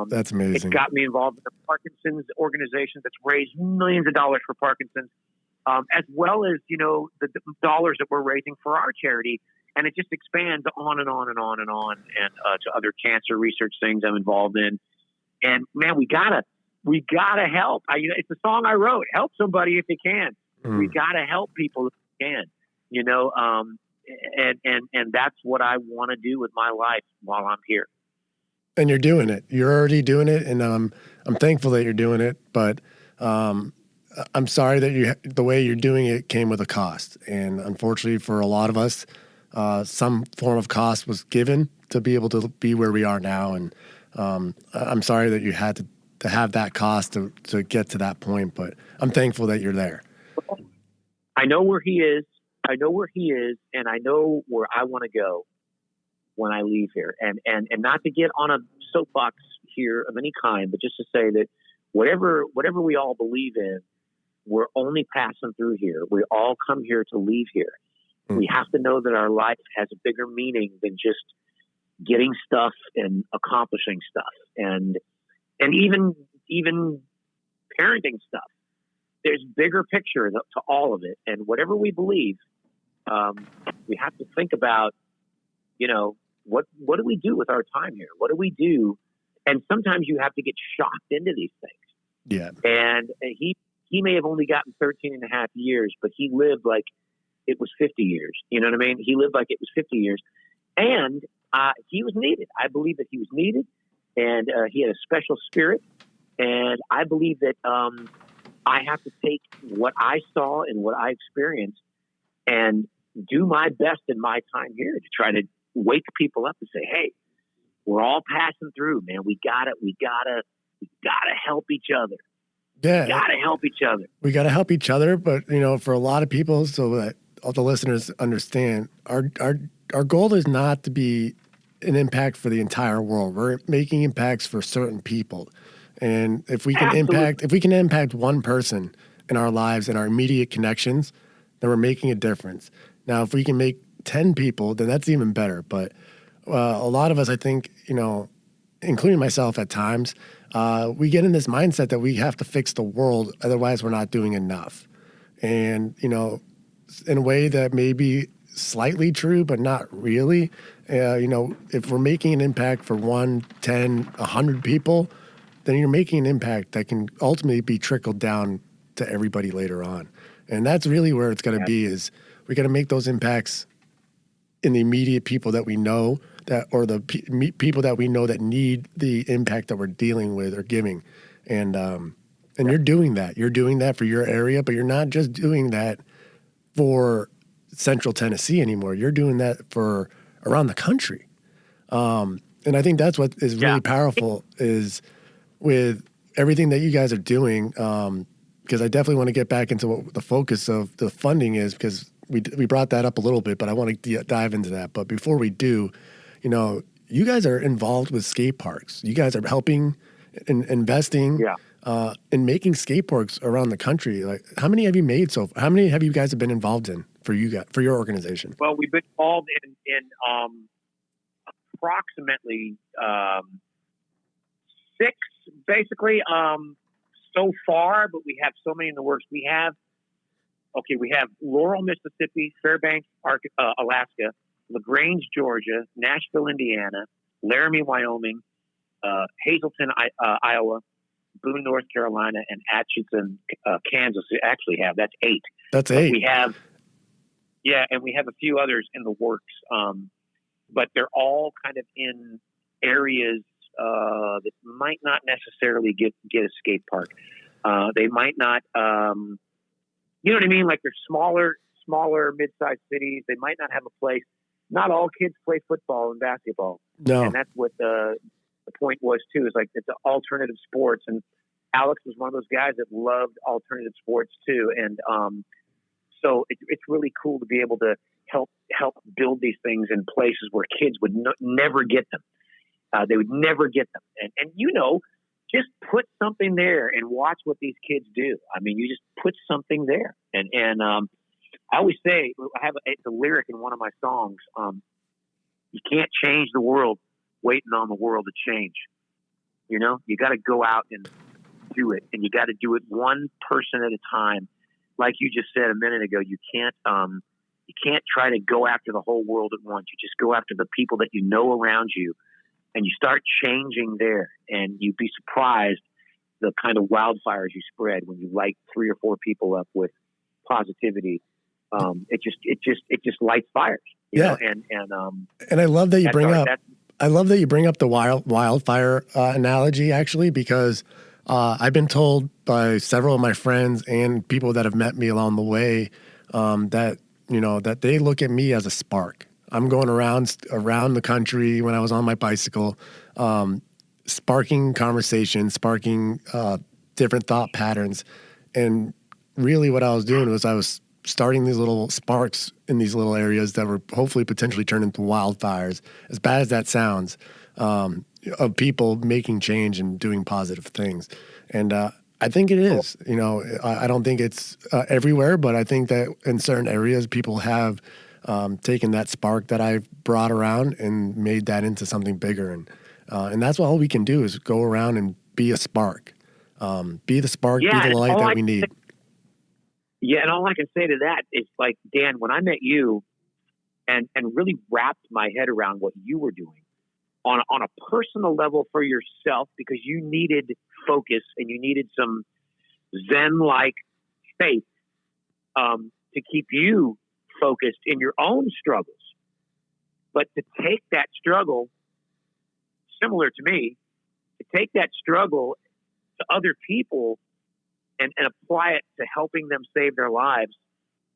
That's amazing. It got me involved in the Parkinson's organization that's raised millions of dollars for Parkinson's, as well as, you know, the dollars that we're raising for our charity. And it just expands on and on and on and on, and to other cancer research things I'm involved in. And man, we gotta help. It's a song I wrote. Help somebody if you can. We gotta help people if we can. You know, and that's what I want to do with my life while I'm here. And you're doing it. You're already doing it, and I'm thankful that you're doing it. But I'm sorry that the way you're doing it came with a cost, and unfortunately for a lot of us. Some form of cost was given to be able to be where we are now. And I'm sorry that you had to have that cost to get to that point, but I'm thankful that you're there. I know where he is. And I know where I want to go when I leave here. And not to get on a soapbox here of any kind, but just to say that whatever we all believe in, we're only passing through here. We all come here to leave here. We have to know that our life has a bigger meaning than just getting stuff and accomplishing stuff, and even parenting stuff. There's bigger picture to all of it, and whatever we believe, we have to think about, you know, what do we do with our time here? What do we do? And sometimes you have to get shocked into these things. Yeah. And he may have only gotten 13 and a half years, but he lived like it was 50 years. You know what I mean? He lived like it was 50 years. And he was needed. I believe that he was needed. And he had a special spirit. And I believe that I have to take what I saw and what I experienced and do my best in my time here to try to wake people up and say, hey, we're all passing through, man. We gotta help each other. Yeah. We gotta help each other. We got to help each other. But, for a lot of people, so that all the listeners understand, our goal is not to be an impact for the entire world. We're making impacts for certain people. And if we can impact one person in our lives and our immediate connections, then we're making a difference. Now, if we can make 10 people, then that's even better. But a lot of us, I think, including myself at times, we get in this mindset that we have to fix the world, otherwise we're not doing enough. And, in a way that may be slightly true, but not really, if we're making an impact for 1, 10, 100 people, then you're making an impact that can ultimately be trickled down to everybody later on. And that's really where it's going to be, is we got to make those impacts in the immediate people that we know, or the people that we know that need the impact that we're dealing with or giving. And you're doing that. You're doing that for your area, but you're not just doing that for Central Tennessee anymore. You're doing that for around the country. And I think that's what is really powerful, is with everything that you guys are doing, because I definitely want to get back into what the focus of the funding is, because we brought that up a little bit, but I want to dive into that. But before we do, you guys are involved with skate parks. You guys are helping and investing in making skate parks around the country. Like, how many have you made so far? How many have you guys been involved in for your organization? Well, we've been involved in approximately 6, basically, so far, but we have so many in the works. We have Laurel, Mississippi, Fairbanks, Alaska, LaGrange, Georgia, Nashville, Indiana, Laramie, Wyoming, Hazleton, Iowa, Boone, North Carolina, and Atchison, Kansas. We actually have, that's 8. That's 8. We have, and we have a few others in the works, but they're all kind of in areas that might not necessarily get a skate park. They might not, you know what I mean? Like, they're smaller, mid-sized cities. They might not have a place. Not all kids play football and basketball. No. And that's what the point was too, is like, it's an alternative sports. And Alex was one of those guys that loved alternative sports too. And so it's really cool to be able to help build these things in places where kids would never get them. They would never get them. And just put something there and watch what these kids do. I mean, you just put something there. And I always say, I have a lyric in one of my songs, you can't change the world waiting on the world to change. You got to go out and do it. And you got to do it one person at a time. Like you just said a minute ago, you can't try to go after the whole world at once. You just go after the people that you know around you, and you start changing there. And you'd be surprised the kind of wildfires you spread when you light 3 or 4 people up with positivity. It just lights fires. You know? And I love that you bring up. I love that you bring up the wildfire analogy, actually, because I've been told by several of my friends and people that have met me along the way that they look at me as a spark. I'm going around the country when I was on my bicycle, sparking conversation, sparking different thought patterns. And really what I was doing was I was starting these little sparks in these little areas that were hopefully potentially turn into wildfires, as bad as that sounds, of people making change and doing positive things. And I think it is. I don't think it's everywhere, but I think that in certain areas people have taken that spark that I've brought around and made that into something bigger. And that's what all we can do is go around and be a spark. Be the spark, be the light that we need. Yeah, and all I can say to that is, like, Dan, when I met you and really wrapped my head around what you were doing on a personal level for yourself, because you needed focus and you needed some Zen-like faith to keep you focused in your own struggles. But to take that struggle, similar to me, to take that struggle to other people and apply it to helping them save their lives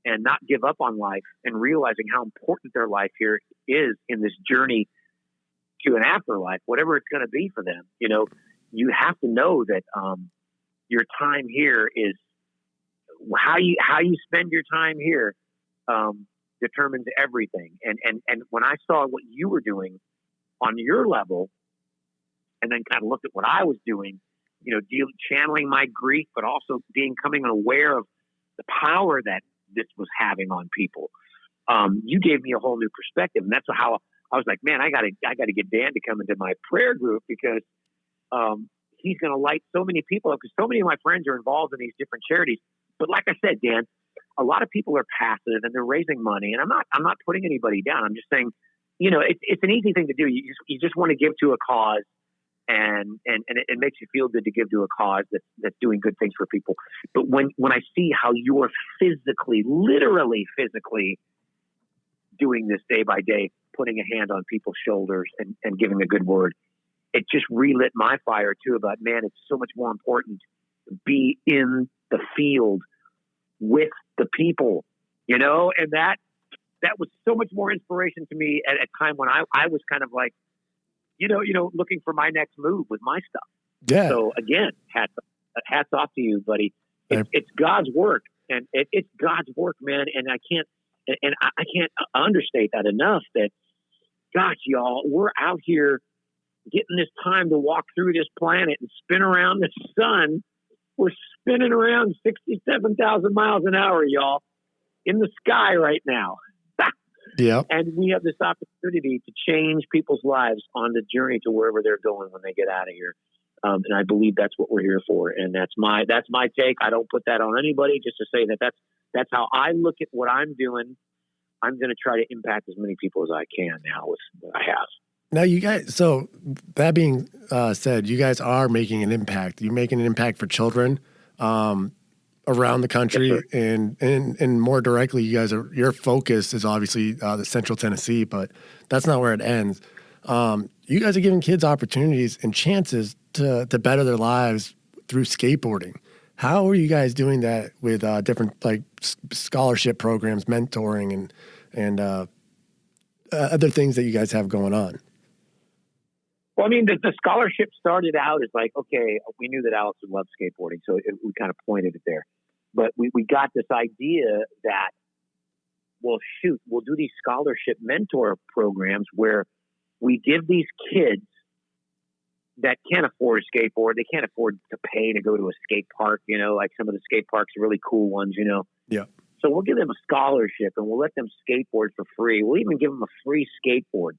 and not give up on life, and realizing how important their life here is in this journey to an afterlife, whatever it's going to be for them. You know, you have to know that your time here is how you spend your time here determines everything. And when I saw what you were doing on your level, and then kind of looked at what I was doing, you know, channeling my grief, but also becoming aware of the power that this was having on people. You gave me a whole new perspective, and that's how I was like, man, I got to get Dan to come into my prayer group, because he's going to light so many people up, because so many of my friends are involved in these different charities. But like I said, Dan, a lot of people are passive and they're raising money, and I'm not putting anybody down. I'm just saying, you know, it's an easy thing to do. You just want to give to a cause. And it makes you feel good to give to a cause that's doing good things for people. But when I see how you are literally physically doing this day by day, putting a hand on people's shoulders and giving a good word, it just relit my fire too about, man, it's so much more important to be in the field with the people, you know, and that was so much more inspiration to me at a time when I was kind of like, you know, looking for my next move with my stuff. Yeah. So again, hats off to you, buddy. It's God's work, and it's God's work, man. And I can't understate that enough. That, gosh, y'all, we're out here getting this time to walk through this planet and spin around the sun. We're spinning around 67,000 miles an hour, y'all, in the sky right now. Yeah. And we have this opportunity to change people's lives on the journey to wherever they're going when they get out of here. And I believe that's what we're here for. And that's my take. I don't put that on anybody, just to say that's how I look at what I'm doing. I'm going to try to impact as many people as I can now with what I have. Now, you guys, so that being said, you guys are making an impact. You're making an impact for children around the country, yes, and more directly, your focus is obviously the Central Tennessee, but that's not where it ends. You guys are giving kids opportunities and chances to better their lives through skateboarding. How are you guys doing that with different like scholarship programs, mentoring, and other things that you guys have going on? Well, I mean, the scholarship started out as like, okay, we knew that Alex would love skateboarding, so we kind of pointed it there. But we got this idea that, well, shoot, we'll do these scholarship mentor programs where we give these kids that can't afford a skateboard, they can't afford to pay to go to a skate park, you know, like some of the skate parks are really cool ones, you know. Yeah. So we'll give them a scholarship and we'll let them skateboard for free. We'll even give them a free skateboard.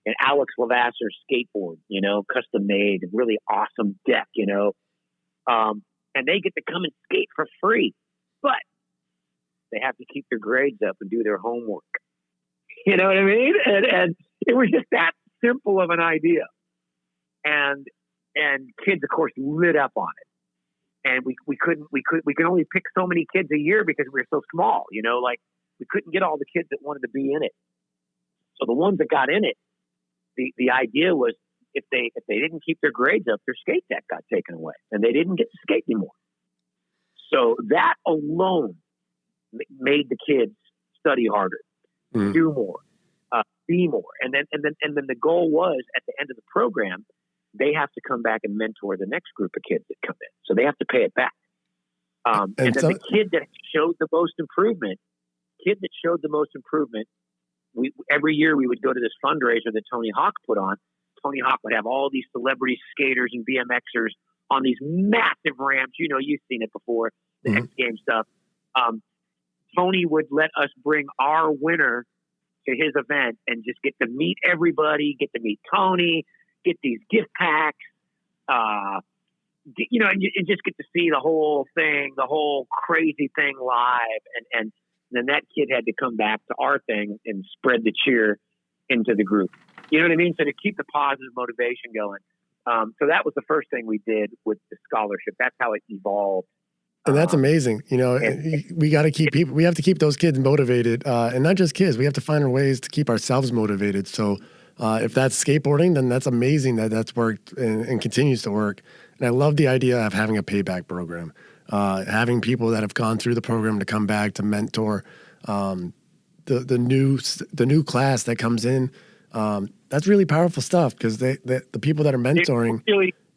An Alex LeVasseur skateboard, you know, custom made, really awesome deck, you know. And they get to come and skate for free, but they have to keep their grades up and do their homework. You know what I mean? And it was just that simple of an idea. And kids, of course, lit up on it. And we could only pick so many kids a year because we were so small, you know, like we couldn't get all the kids that wanted to be in it. So the ones that got in it, the idea was if they didn't keep their grades up, their skate deck got taken away and they didn't get to skate anymore. So that alone made the kids study harder, do more, be more. And then the goal was at the end of the program, they have to come back and mentor the next group of kids that come in. So they have to pay it back. And then the kid that showed the most improvement, every year we would go to this fundraiser that Tony Hawk put on. Tony Hawk would have all these celebrity skaters and BMXers on these massive ramps. You know, you've seen it before, the X Games stuff. Tony would let us bring our winner to his event and just get to meet everybody, get to meet Tony, get these gift packs, you know, and just get to see the whole thing, the whole crazy thing live. And then that kid had to come back to our thing and spread the cheer into the group. You know what I mean? So to keep the positive motivation going. So that was the first thing we did with the scholarship. That's how it evolved. And that's amazing. You know, we got to keep we have to keep those kids motivated, and not just kids. We have to find ways to keep ourselves motivated. So If that's skateboarding, then that's amazing that that's worked and continues to work. And I love the idea of having a payback program, having people that have gone through the program to come back to mentor the new class that comes in. That's really powerful stuff because the people that are mentoring,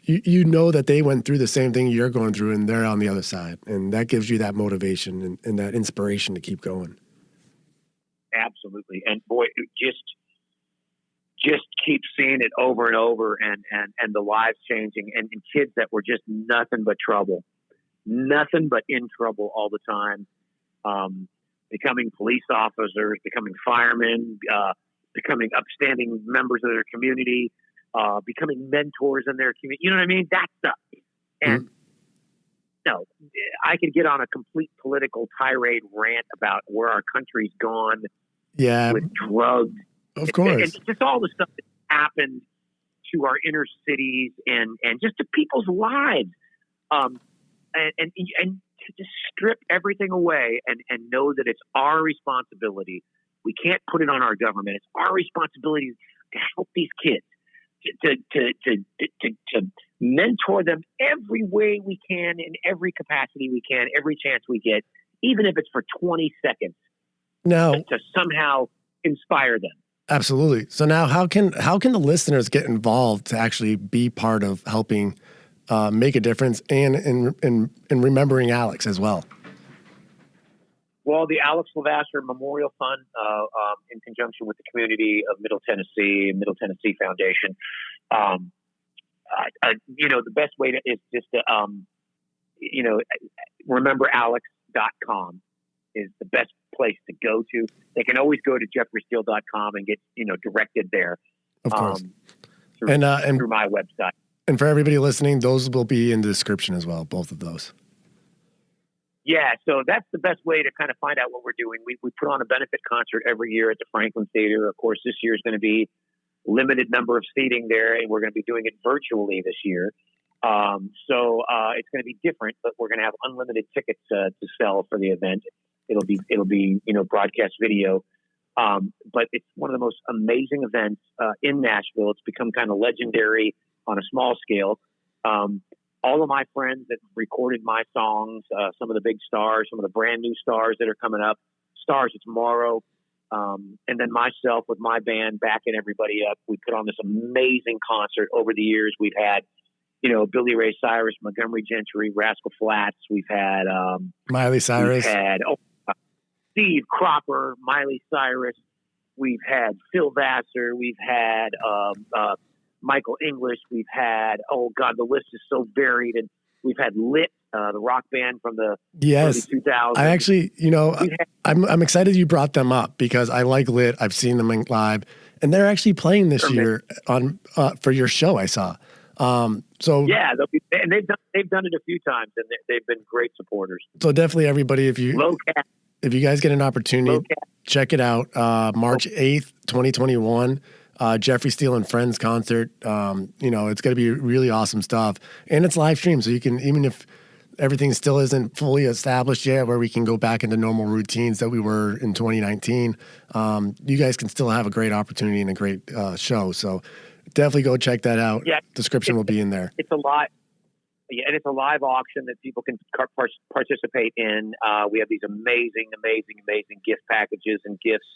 you know that they went through the same thing you're going through and they're on the other side. And that gives you that motivation and that inspiration to keep going. Absolutely. And boy, just keep seeing it over and over and the lives changing and kids that were just nothing but in trouble all the time. Becoming police officers, becoming firemen, becoming upstanding members of their community, becoming mentors in their community. You know what I mean? That stuff. And no, I could get on a complete political tirade rant about where our country's gone with drugs. Of course. And just all the stuff that happened to our inner cities and just to people's lives. And to just strip everything away and know that it's our responsibility. We can't put it on our government. It's our responsibility to help these kids, to mentor them every way we can, in every capacity we can, every chance we get, even if it's for 20 seconds. Now, to somehow inspire them. Absolutely. So now, how can the listeners get involved to actually be part of helping make a difference and in remembering Alex as well? Well, the Alex LeVasseur Memorial Fund, in conjunction with the community of Middle Tennessee Foundation, the best way is just to, rememberalex.com is the best place to go to. They can always go to jeffreysteele.com and get, directed there. Of course. Through my website. And for everybody listening, those will be in the description as well, both of those. Yeah, so that's the best way to kind of find out what we're doing. We put on a benefit concert every year at the Franklin Theater. Of course, this year is going to be limited number of seating there, and we're going to be doing it virtually this year. So it's going to be different, but we're going to have unlimited tickets to sell for the event. It'll be broadcast video. But it's one of the most amazing events in Nashville. It's become kind of legendary on a small scale. All of my friends that recorded my songs, some of the big stars, some of the brand new stars that are coming up, stars of tomorrow, and then myself with my band backing everybody up. We put on this amazing concert over the years. We've had, Billy Ray Cyrus, Montgomery Gentry, Rascal Flatts. We've had Miley Cyrus. We've had Steve Cropper, Miley Cyrus. We've had Phil Vassar. We've had Michael English. We've had, the list is so varied. And we've had Lit, the rock band from the early 2000s. I actually, I'm excited you brought them up because I like Lit. I've seen them live, and they're actually playing this year on for your show. I saw. Yeah, and they've done it a few times, and they've been great supporters. So definitely, everybody, if you guys get an opportunity, check it out. March 8th, 2021. Jeffrey Steele and Friends concert. It's going to be really awesome stuff. And it's live stream, so you can, even if everything still isn't fully established yet, where we can go back into normal routines that we were in 2019, you guys can still have a great opportunity and a great show. So definitely go check that out. Yeah, description will be in there. It's a live, and it's a live auction that people can participate in. We have these amazing gift packages and gifts.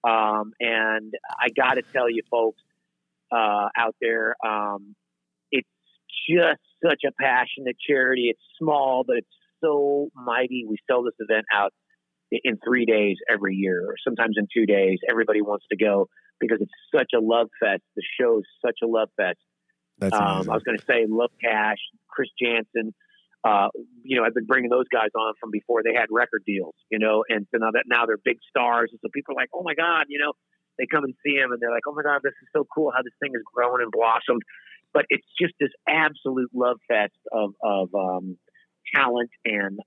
And I got to tell you, folks out there, it's just such a passionate charity. It's small, but it's so mighty. We sell this event out in 3 days every year, or sometimes in 2 days. Everybody wants to go because it's such a love fest. The show is such a love fest. That's amazing. I was going to say Love Cash, Chris Jansen. I've been bringing those guys on from before they had record deals, and so now they're big stars. And so people are like, oh my God, they come and see them and they're like, oh my God, this is so cool how this thing has grown and blossomed. But it's just this absolute love fest of talent and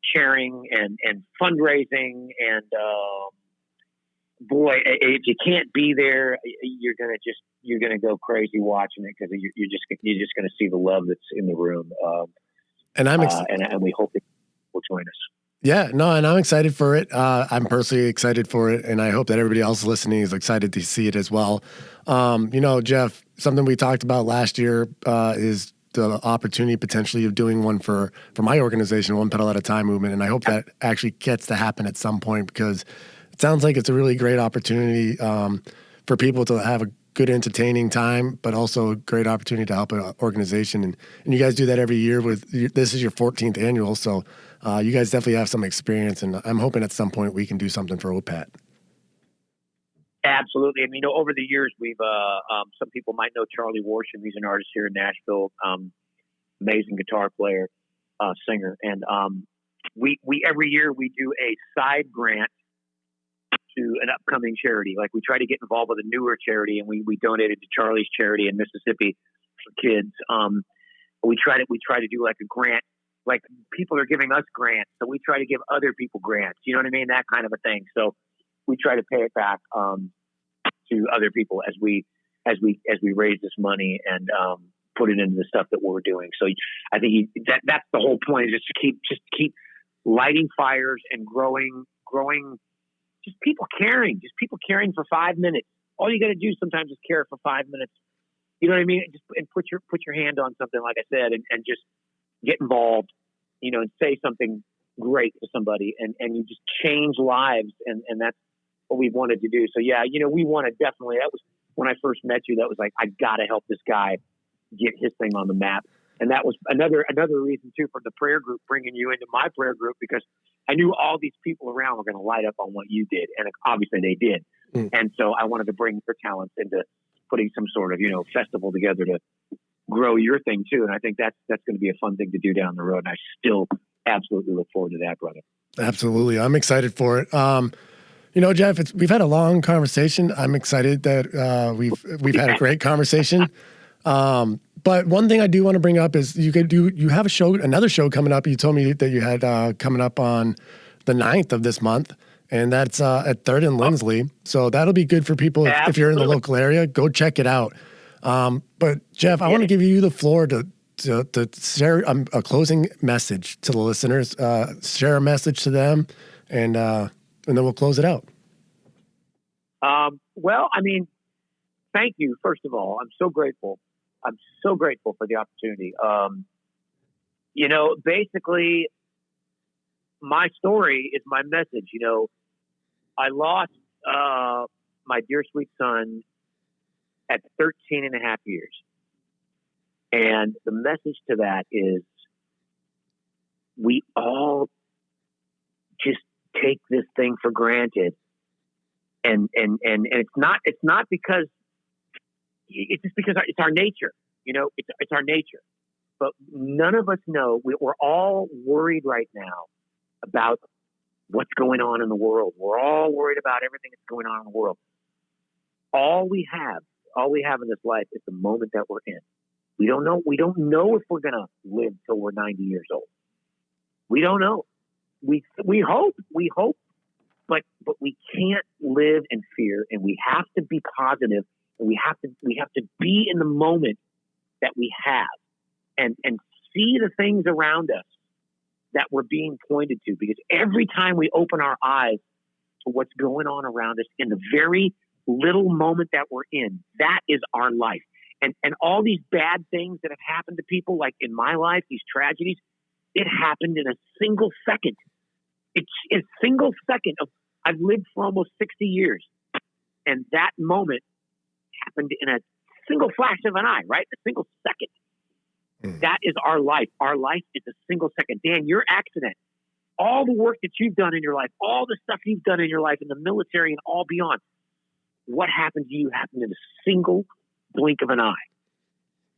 sharing and fundraising. And boy, if you can't be there, you're gonna go crazy watching it because you're just gonna see the love that's in the room. And I'm excited, and we hope that will join us. Yeah, no, and I'm excited for it. I'm personally excited for it, and I hope that everybody else listening is excited to see it as well. Jeff, something we talked about last year is the opportunity potentially of doing one for my organization, One Pedal at a Time movement, and I hope that actually gets to happen at some point, because it sounds like it's a really great opportunity for people to have a good entertaining time, but also a great opportunity to help an organization. And you guys do that every year this is your 14th annual. So you guys definitely have some experience, and I'm hoping at some point we can do something for OPAT. Absolutely. And, over the years, we've, some people might know Charlie Worsham. He's an artist here in Nashville, amazing guitar player, singer. And we every year we do a side grant to an upcoming charity. Like, we try to get involved with a newer charity, and we donated to Charlie's charity in Mississippi for kids. We try to do like a grant, like people are giving us grants, so we try to give other people grants. You know what I mean? That kind of a thing. So we try to pay it back to other people as we raise this money and put it into the stuff that we're doing. So I think that's the whole point, is just to keep lighting fires and growing. Just people caring for 5 minutes. All you got to do sometimes is care for 5 minutes. You know what I mean? And put your hand on something, like I said, and just get involved, and say something great to somebody, and you just change lives. And that's what we wanted to do. So yeah, we want to definitely, that was when I first met you, that was like, I got to help this guy get his thing on the map. And that was another reason too, for the prayer group, bringing you into my prayer group, because I knew all these people around were going to light up on what you did. And obviously they did. And so I wanted to bring your talents into putting some sort of, festival together to grow your thing too. And I think that's going to be a fun thing to do down the road. And I still absolutely look forward to that, brother. Absolutely. I'm excited for it. Jeff, we've had a long conversation. I'm excited that we've had a great conversation. But one thing I do want to bring up is you have another show coming up. You told me that you had coming up on the 9th of this month, and that's at 3rd and Lindsley. So that'll be good for people if you're in the local area. Go check it out. But Jeff, I want to give you the floor to share a closing message to the listeners. Share a message to them, and then we'll close it out. Well, thank you. First of all, I'm so grateful for the opportunity. Basically, my story is my message. I lost my dear sweet son at 13 and a half years. And the message to that is, we all just take this thing for granted. And it's not because, it's just because it's our nature, it's our nature. But none of us know. We're all worried right now about what's going on in the world. We're all worried about everything that's going on in the world. All we have in this life is the moment that we're in. We don't know if we're going to live till we're 90 years old. We don't know. We hope, but we can't live in fear, and we have to be positive, and we have to be in the moment that we have, and see the things around us that we're being pointed to, because every time we open our eyes to what's going on around us in the very little moment that we're in, that is our life. And all these bad things that have happened to people, like in my life, these tragedies, it happened in a single second. It's a single second of, I've lived for almost 60 years. And that moment happened in a single flash of an eye, right? A single second. That is our life. Our life is a single second. Dan, your accident, all the work that you've done in your life, all the stuff you've done in your life in the military and all beyond, what happened to you happened in a single blink of an eye.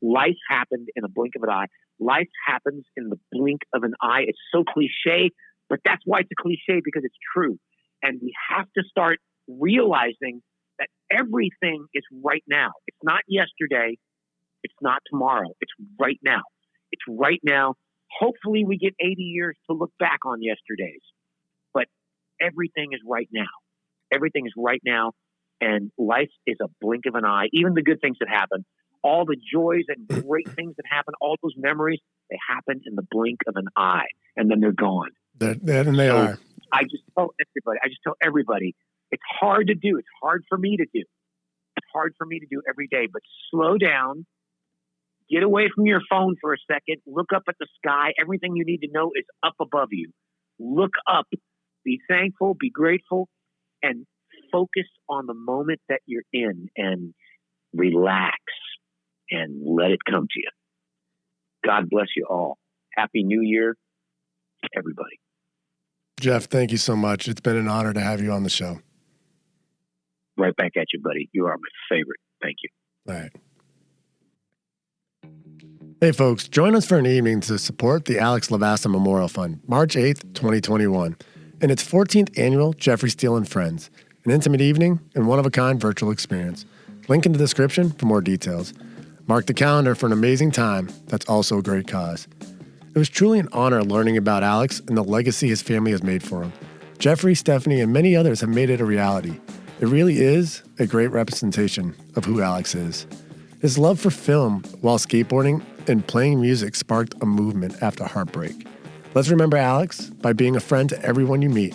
Life happened in a blink of an eye. Life happens in the blink of an eye. It's so cliche, but that's why it's a cliche, because it's true. And we have to start realizing that everything is right now. It's not yesterday. It's not tomorrow. It's right now. It's right now. Hopefully we get 80 years to look back on yesterdays, but everything is right now. Everything is right now. And life is a blink of an eye. Even the good things that happen, all the joys and great things that happen, all those memories, they happen in the blink of an eye, and then they're gone. They are. I just tell everybody, it's hard to do. It's hard for me to do. It's hard for me to do every day, but slow down. Get away from your phone for a second. Look up at the sky. Everything you need to know is up above you. Look up. Be thankful. Be grateful. And focus on the moment that you're in and relax and let it come to you. God bless you all. Happy New Year, everybody. Jeff, thank you so much. It's been an honor to have you on the show. Right back at you, buddy. You are my favorite. Thank you. All right. Hey, folks, join us for an evening to support the Alex LeVasseur Memorial Fund, March 8th, 2021, and its 14th Annual Jeffrey Steele and Friends, an intimate evening and one-of-a-kind virtual experience. Link in the description for more details. Mark the calendar for an amazing time that's also a great cause. It was truly an honor learning about Alex and the legacy his family has made for him. Jeffrey, Stephanie, and many others have made it a reality. It really is a great representation of who Alex is. His love for film while skateboarding and playing music sparked a movement after heartbreak. Let's remember Alex by being a friend to everyone you meet.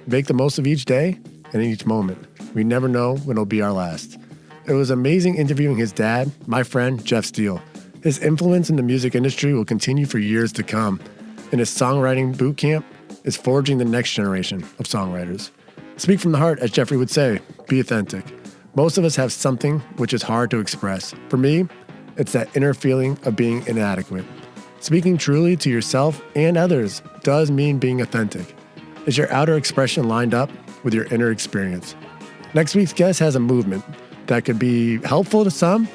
Make the most of each day and each moment. We never know when it'll be our last. It was amazing interviewing his dad, my friend, Jeff Steele. His influence in the music industry will continue for years to come, and his songwriting boot camp is forging the next generation of songwriters. Speak from the heart, as Jeffrey would say. Be authentic. Most of us have something which is hard to express. For me, it's that inner feeling of being inadequate. Speaking truly to yourself and others does mean being authentic. Is your outer expression lined up with your inner experience? Next week's guest has a movement that could be helpful to some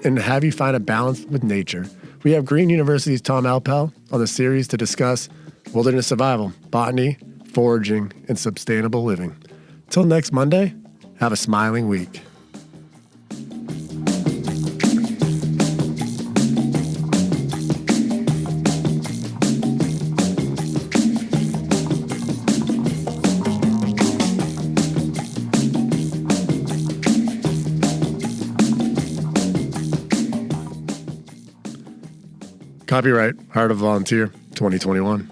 and have you find a balance with nature. We have Green University's Tom Alpel on the series to discuss wilderness survival, botany, foraging, and sustainable living. Till next Monday, have a smiling week. Copyright Heart of Volunteer 2021.